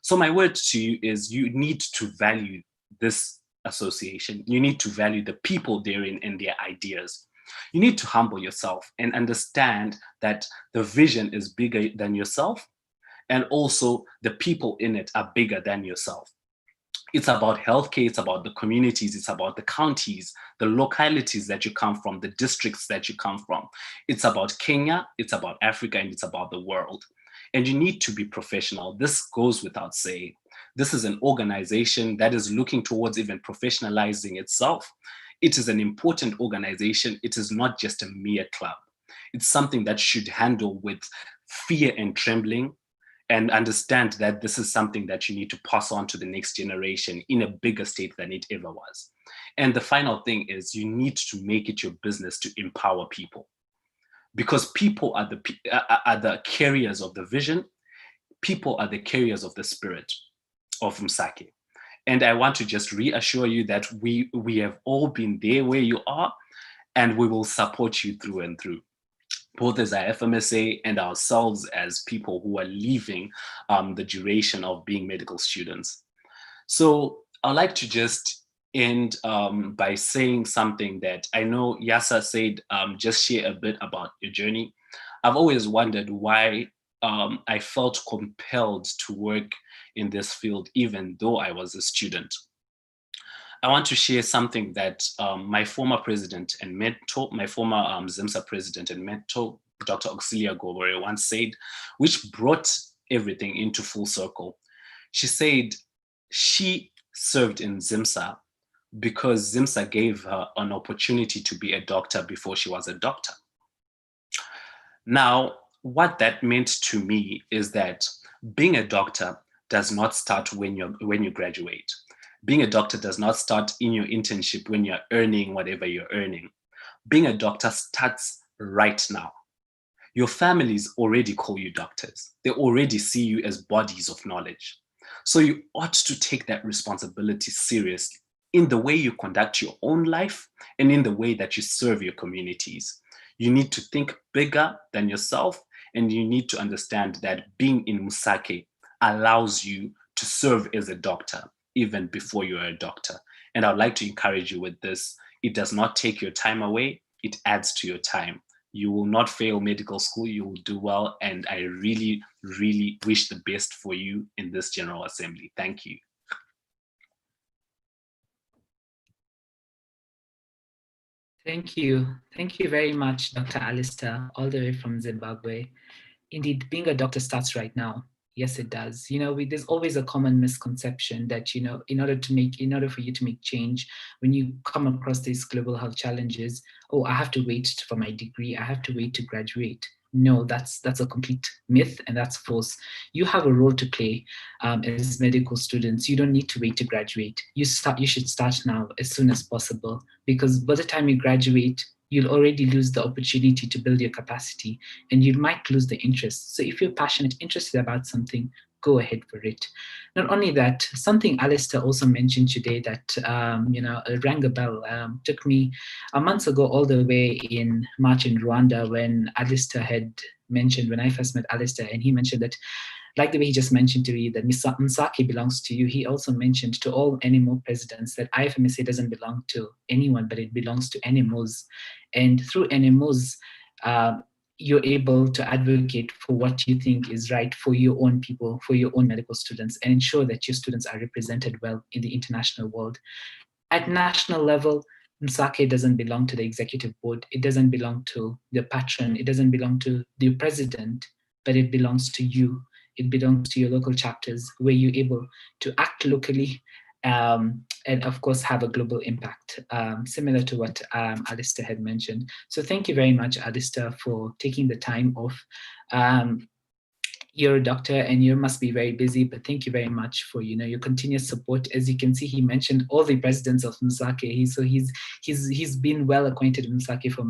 So my word to you is, you need to value this association. You need to value the people therein and their ideas. You need to humble yourself and understand that the vision is bigger than yourself, and also the people in it are bigger than yourself. It's about healthcare, it's about the communities, it's about the counties, the localities that you come from, the districts that you come from. It's about Kenya, it's about Africa, and it's about the world. And you need to be professional. This goes without saying. This is an organization that is looking towards even professionalizing itself. It is an important organization. It is not just a mere club. It's something that should handle with fear and trembling, and understand that this is something that you need to pass on to the next generation in a bigger state than it ever was. And the final thing is, you need to make it your business to empower people, because people are the carriers of the vision. People are the carriers of the spirit of MSAKE. And I want to just reassure you that we have all been there where you are, and we will support you through and through, both as our FMSA and ourselves as people who are leaving the duration of being medical students. So I'd like to just end by saying something that I know Yasa said, just share a bit about your journey. I've always wondered why I felt compelled to work in this field, even though I was a student. I want to share something that my former president and mentor, my former ZIMSA president and mentor, Dr. Auxilia Gobore, once said, which brought everything into full circle. She said she served in ZIMSA because ZIMSA gave her an opportunity to be a doctor before she was a doctor. Now, what that meant to me is that being a doctor does not start when you graduate. Being a doctor does not start in your internship when you're earning whatever you're earning. Being a doctor starts right now. Your families already call you doctors. They already see you as bodies of knowledge. So you ought to take that responsibility seriously in the way you conduct your own life and in the way that you serve your communities. You need to think bigger than yourself, and you need to understand that being in MSAKE allows you to serve as a doctor even before you're a doctor. And I'd like to encourage you with this. It does not take your time away, it adds to your time. You will not fail medical school, you will do well. And I really, really wish the best for you in this General Assembly. Thank you. Thank you. Thank you very much, Dr. Alistair, all the way from Zimbabwe. Indeed, being a doctor starts right now. Yes, it does. There's always a common misconception that, in order for you to make change, when you come across these global health challenges, oh, I have to wait for my degree, I have to wait to graduate. No, that's a complete myth, and that's false. You have a role to play as medical students. You don't need to wait to graduate. You should start now, as soon as possible, because by the time you graduate, you'll already lose the opportunity to build your capacity, and you might lose the interest. So if you're passionate, interested about something, go ahead for it. Not only that, something Alistair also mentioned today that rang a bell. Took me a month ago all the way in March in Rwanda, when Alistair had mentioned, when I first met Alistair, and he mentioned that, like the way he just mentioned to you that MSAKE belongs to you, he also mentioned to all NMO presidents that IFMSA doesn't belong to anyone, but it belongs to NMOs. And through NMOs, you're able to advocate for what you think is right for your own people, for your own medical students, and ensure that your students are represented well in the international world. At national level, MSAKE doesn't belong to the executive board. It doesn't belong to the patron. It doesn't belong to the president, but it belongs to you. It belongs to your local chapters, where you're able to act locally, and of course have a global impact, similar to what Alistair had mentioned. So thank you very much, Alistair, for taking the time off. You're a doctor and you must be very busy, but thank you very much for your continuous support. As you can see, he mentioned all the presidents of MSAKE. He's been well acquainted with MSAKE for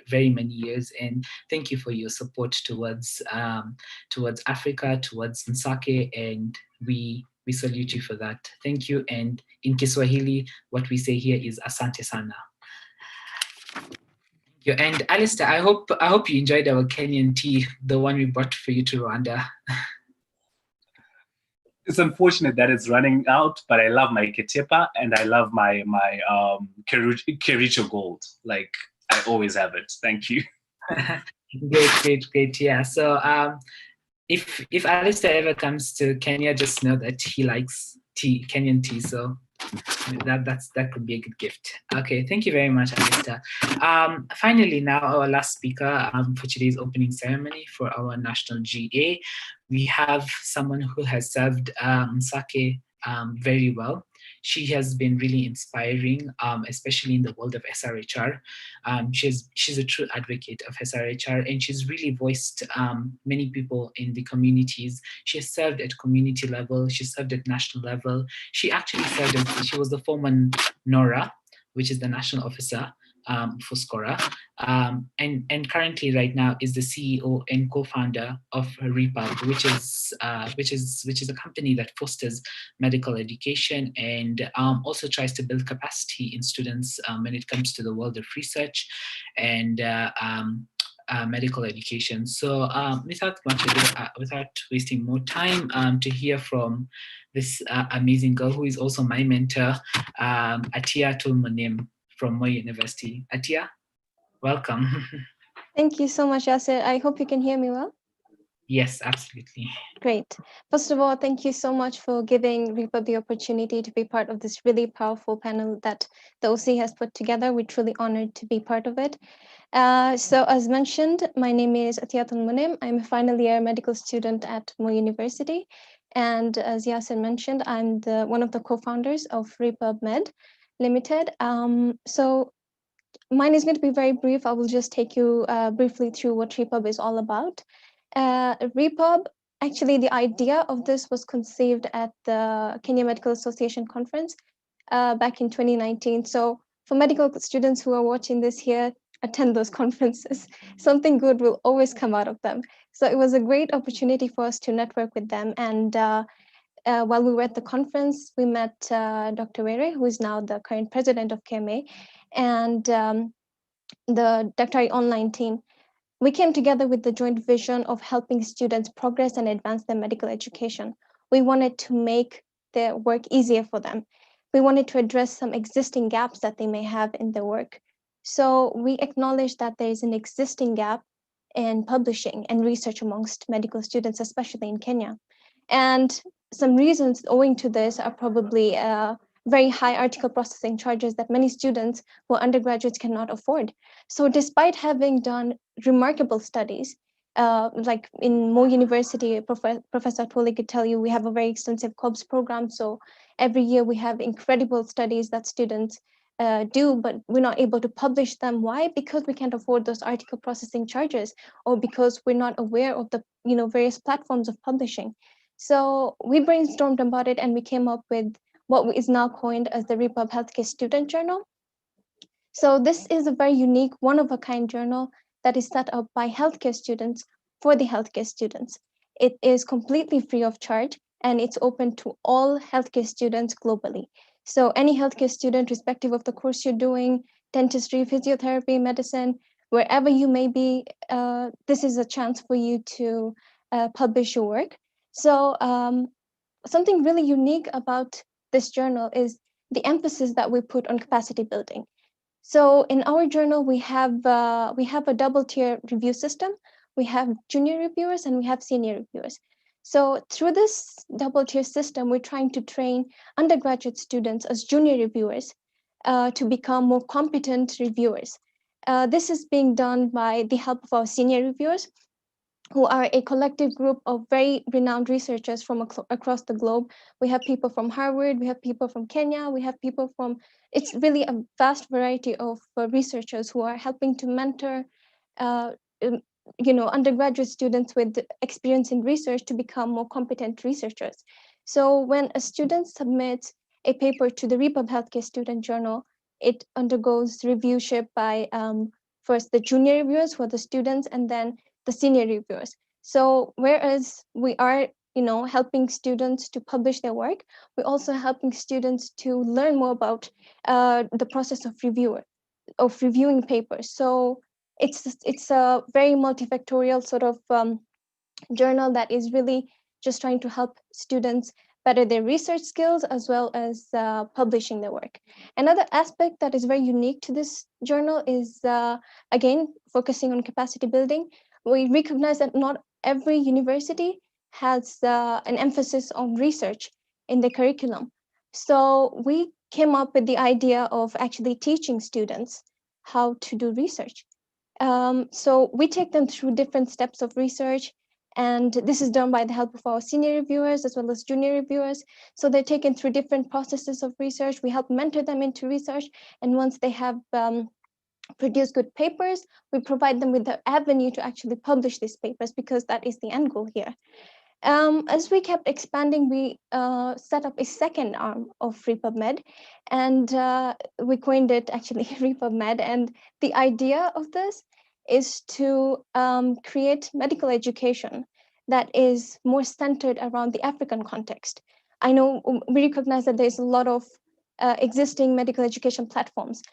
very many years, and thank you for your support towards Africa, towards MSAKE, and we salute you for that. Thank you. And in Kiswahili, what we say here is asante sana. And Alistair, I hope you enjoyed our Kenyan tea, the one we brought for you to Rwanda. It's unfortunate that it's running out, but I love my Ketepa and I love my Kericho Gold. Like, I always have it. Thank you. Great. Yeah. So if Alistair ever comes to Kenya, just know that he likes tea, Kenyan tea. So that could be a good gift. Okay, thank you very much, Alistair. Finally, now our last speaker for today's opening ceremony for our national GA. We have someone who has served MSAKE very well. She has been really inspiring, especially in the world of SRHR. She's a true advocate of SRHR, and she's really voiced many people in the communities. She has served at community level. She served at national level. She actually served as, she was the former NORA, which is the national officer for SCORA, and currently right now is the CEO and co-founder of REPUB, which is a company that fosters medical education and also tries to build capacity in students when it comes to the world of research and medical education. So without much ado, without wasting more time, to hear from this amazing girl who is also my mentor, Atia Tulmonim from Moi University. Atia, welcome. Thank you so much, Yasser. I hope you can hear me well. Yes, absolutely. Great. First of all, thank you so much for giving REPUB the opportunity to be part of this really powerful panel that the OC has put together. We're truly honored to be part of it. So as mentioned, my name is Atia Tulmonim. I'm a final year medical student at Moi University. And as Yasser mentioned, I'm one of the co-founders of REPUB Med Limited. So mine is going to be very brief. I will just take you briefly through what REPUB is all about. REPUB, actually the idea of this was conceived at the Kenya Medical Association conference back in 2019. So for medical students who are watching this here, attend those conferences. Something good will always come out of them. So it was a great opportunity for us to network with them. And while we were at the conference, we met Dr. Were, who is now the current president of KMA, and the Dr. online team. We came together with the joint vision of helping students progress and advance their medical education. We wanted to make their work easier for them. We wanted to address some existing gaps that they may have in their work. So we acknowledge that there is an existing gap in publishing and research amongst medical students, especially in Kenya. And some reasons owing to this are probably very high article processing charges that many students who are undergraduates cannot afford. So despite having done remarkable studies, like in Mo University, Professor Tole could tell you, we have a very extensive COBS program. So every year we have incredible studies that students do, but we're not able to publish them. Why? Because we can't afford those article processing charges, or because we're not aware of the various platforms of publishing. So we brainstormed about it, and we came up with what is now coined as the Repub Healthcare Student Journal. So this is a very unique, one-of-a-kind journal that is set up by healthcare students for the healthcare students. It is completely free of charge, and it's open to all healthcare students globally. So any healthcare student, respective of the course you're doing, dentistry, physiotherapy, medicine, wherever you may be, this is a chance for you to publish your work. So something really unique about this journal is the emphasis that we put on capacity building. So in our journal, we have a double-tier review system. We have junior reviewers and we have senior reviewers. So through this double-tier system, we're trying to train undergraduate students as junior reviewers to become more competent reviewers. This is being done by the help of our senior reviewers, who are a collective group of very renowned researchers from across the globe. We have people from Harvard, we have people from Kenya, we have people from, it's really a vast variety of researchers who are helping to mentor undergraduate students with experience in research to become more competent researchers. So when a student submits a paper to the Repub Healthcare Student Journal, it undergoes reviewship by first the junior reviewers, who are the students, and then the senior reviewers. So whereas we are helping students to publish their work, we're also helping students to learn more about the process of reviewing papers. So it's a very multifactorial sort of journal that is really just trying to help students better their research skills as well as publishing their work. Another aspect that is very unique to this journal is, again, focusing on capacity building. We recognize that not every university has an emphasis on research in the curriculum. So we came up with the idea of actually teaching students how to do research. So we take them through different steps of research, and this is done by the help of our senior reviewers as well as junior reviewers. So they're taken through different processes of research. We help mentor them into research, and once they have produce good papers, we provide them with the avenue to actually publish these papers, because that is the end goal here. As we kept expanding, we set up a second arm of RepubMed, and we coined it actually RepubMed. And the idea of this is to create medical education that is more centered around the African context. I know we recognize that there's a lot of existing medical education platforms,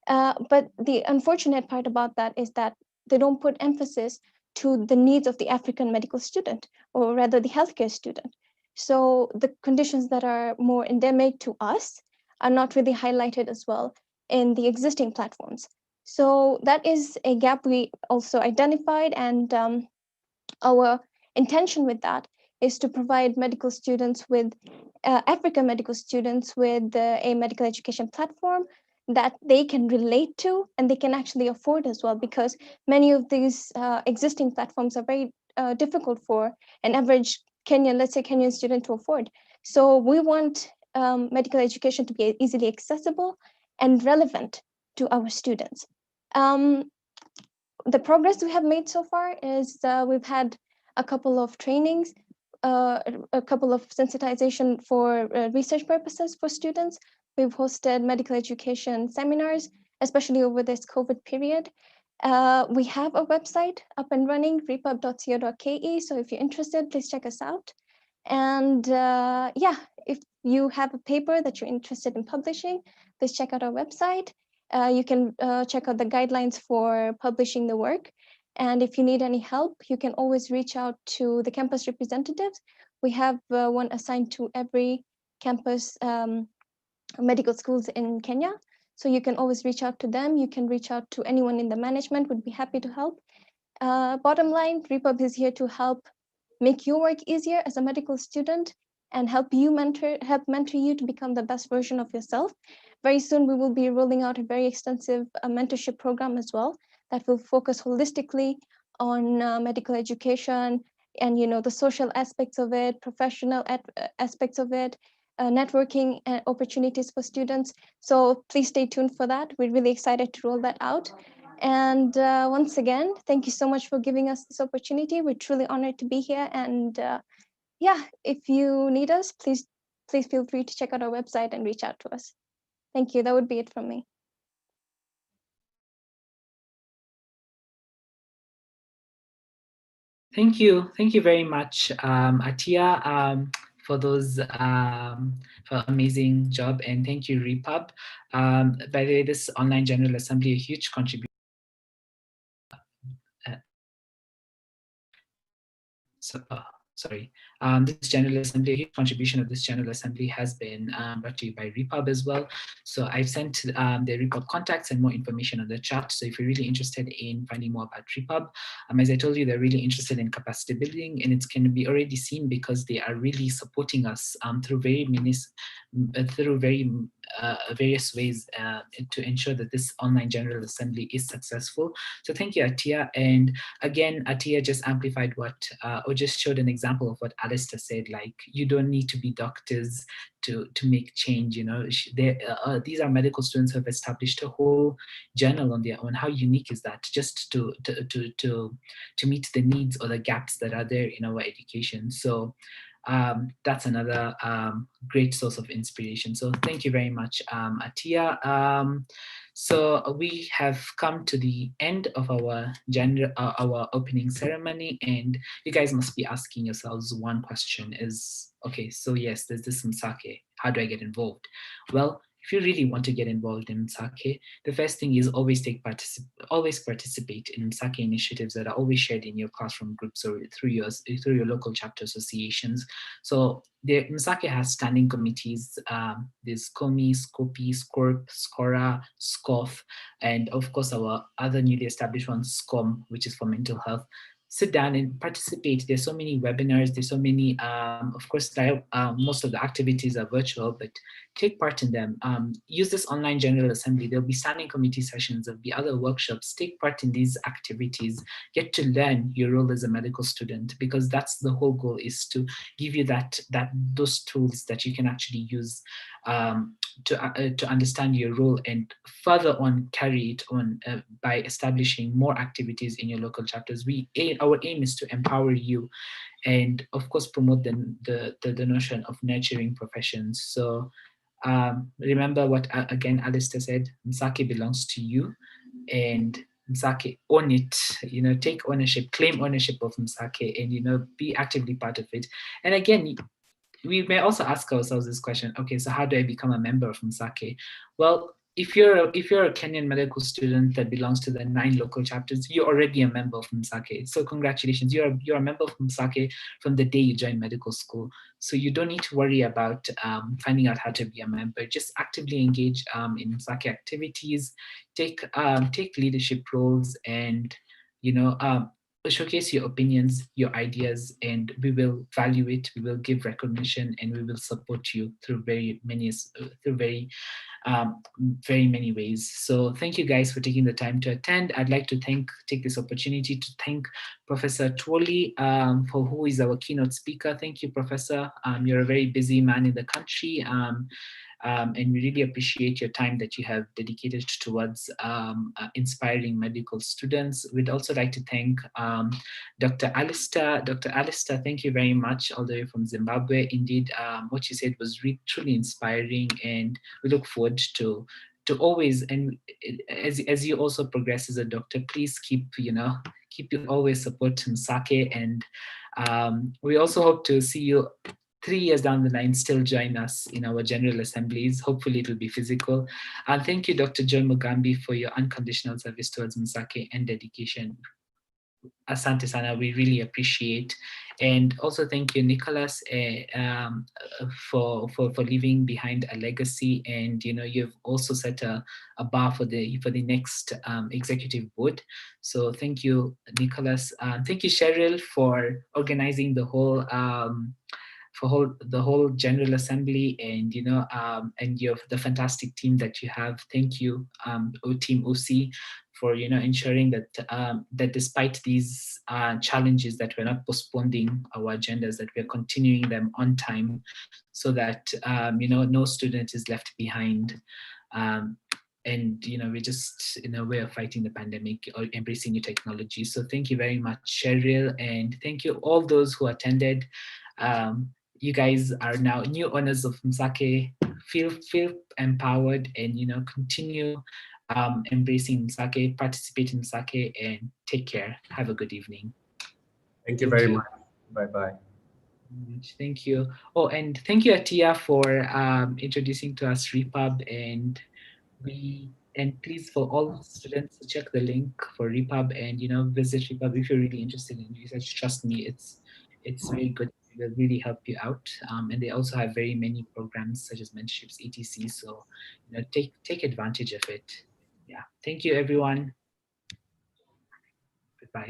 but the unfortunate part about that is that they don't put emphasis to the needs of the African medical student, or rather the healthcare student. So the conditions that are more endemic to us are not really highlighted as well in the existing platforms. So that is a gap we also identified, and our intention with that is to provide medical students with African medical students with a medical education platform that they can relate to and they can actually afford as well, because many of these existing platforms are very difficult for an average Kenyan, let's say Kenyan student, to afford. So we want medical education to be easily accessible and relevant to our students. The progress we have made so far is we've had a couple of trainings, a couple of sensitization for research purposes for students. We've hosted medical education seminars, especially over this COVID period. We have a website up and running, repub.co.ke. So if you're interested, please check us out. And yeah, if you have a paper that you're interested in publishing, please check out our website. You can check out the guidelines for publishing the work. And if you need any help, you can always reach out to the campus representatives. We have one assigned to every campus medical schools in Kenya. So you can always reach out to them. You can reach out to anyone in the management, would be happy to help. Bottom line, Repub is here to help make your work easier as a medical student and help mentor you to become the best version of yourself. Very soon, we will be rolling out a very extensive mentorship program as well that will focus holistically on medical education and, the social aspects of it, professional aspects of it, networking and opportunities for students. So please stay tuned for that. We're really excited to roll that out. And once again, thank you so much for giving us this opportunity. We're truly honored to be here. And yeah, if you need us, please feel free to check out our website and reach out to us. Thank you. That would be it from me. Thank you very much, Atia, for those for amazing job, and thank you, Repub. By the way, this online General Assembly a huge contribution. This General Assembly, a huge contribution of this General Assembly has been brought to you by Repub as well. So I've sent the Repub contacts and more information on the chat. So if you're really interested in finding more about Repub, as I told you, they're really interested in capacity building, and it's going to be already seen because they are really supporting us through various ways to ensure that this online General Assembly is successful. So thank you, Atia. And again, Atia just amplified what, or just showed an example of what Alistair said, like, you don't need to be doctors to make change. These are medical students who have established a whole journal on their own. How unique is that? Just to meet the needs or the gaps that are there in our education. So that's another great source of inspiration. So thank you very much, Atia. So we have come to the end of our opening ceremony, and you guys must be asking yourselves one question is, okay, so yes, there's this MSAKE. How do I get involved? Well, if you really want to get involved in MSAKE, the first thing is always participate in MSAKE initiatives that are always shared in your classroom groups or through your local chapter associations. So the MSAKE has standing committees. There's SCOMI, SCOPI, SCORP, SCORA, SCOF, and of course our other newly established one, SCOM, which is for mental health. Sit down and participate. There's so many webinars, there's so many, of course, most of the activities are virtual, but take part in them. Use this online General Assembly. There'll be standing committee sessions, there'll be other workshops. Take part in these activities. Get to learn your role as a medical student, because that's the whole goal, is to give you those tools that you can actually use to understand your role, and further on carry it on by establishing more activities in your local chapters. Our aim is to empower you, and of course promote the notion of nurturing professions. So remember what again Alistair said: MSAKE belongs to you, and MSAKE, own it. Take ownership, claim ownership of MSAKE, and be actively part of it. And again, we may also ask ourselves this question: okay, so how do I become a member of MSAKE? Well, if you're a Kenyan medical student that belongs to the 9 local chapters, you're already a member of MSAKE. So congratulations, you're a member of MSAKE from the day you join medical school. So you don't need to worry about finding out how to be a member. Just actively engage in MSAKE activities, take leadership roles, and showcase your opinions, your ideas, and we will value it. We will give recognition, and we will support you through very many ways. So thank you guys for taking the time to attend. I'd like to take this opportunity to thank Professor Twoli, for who is our keynote speaker. Thank you, Professor. You're a very busy man in the country. And we really appreciate your time that you have dedicated towards inspiring medical students. We'd also like to thank Dr. Alistair. Dr. Alistair, thank you very much, all the way from Zimbabwe. Indeed, what you said was truly inspiring, and we look forward to always, and as you also progress as a doctor, please keep you always support MSAKE, and we also hope to see you 3 years down the line, still join us in our General Assemblies. Hopefully it will be physical. And thank you, Dr. Joy Mugambi, for your unconditional service towards MSAKE and dedication. Asante sana, we really appreciate. And also thank you, Nicholas, for leaving behind a legacy. And you've also set a bar for the next executive board. So thank you, Nicholas. Thank you, Cheryl, for organizing the whole the whole General Assembly, and and the fantastic team that you have. Thank you, Team OC, for ensuring that that despite these challenges, that we're not postponing our agendas, that we're continuing them on time, so that no student is left behind. And we're just in a way of fighting the pandemic or embracing new technology. So thank you very much, Cheryl, and thank you all those who attended. You guys are now new owners of MSAKE. Feel empowered, and continue embracing MSAKE, participate in MSAKE, and take care. Have a good evening. Thank you very much. Bye-bye. Thank you. Oh, and thank you, Atia, for introducing to us Repub, and please, for all students, check the link for Repub, and visit Repub if you're really interested in research. Trust me, it's very good. It will really help you out. And they also have very many programs such as mentorships, etc. So take advantage of it. Yeah. Thank you, everyone. Goodbye.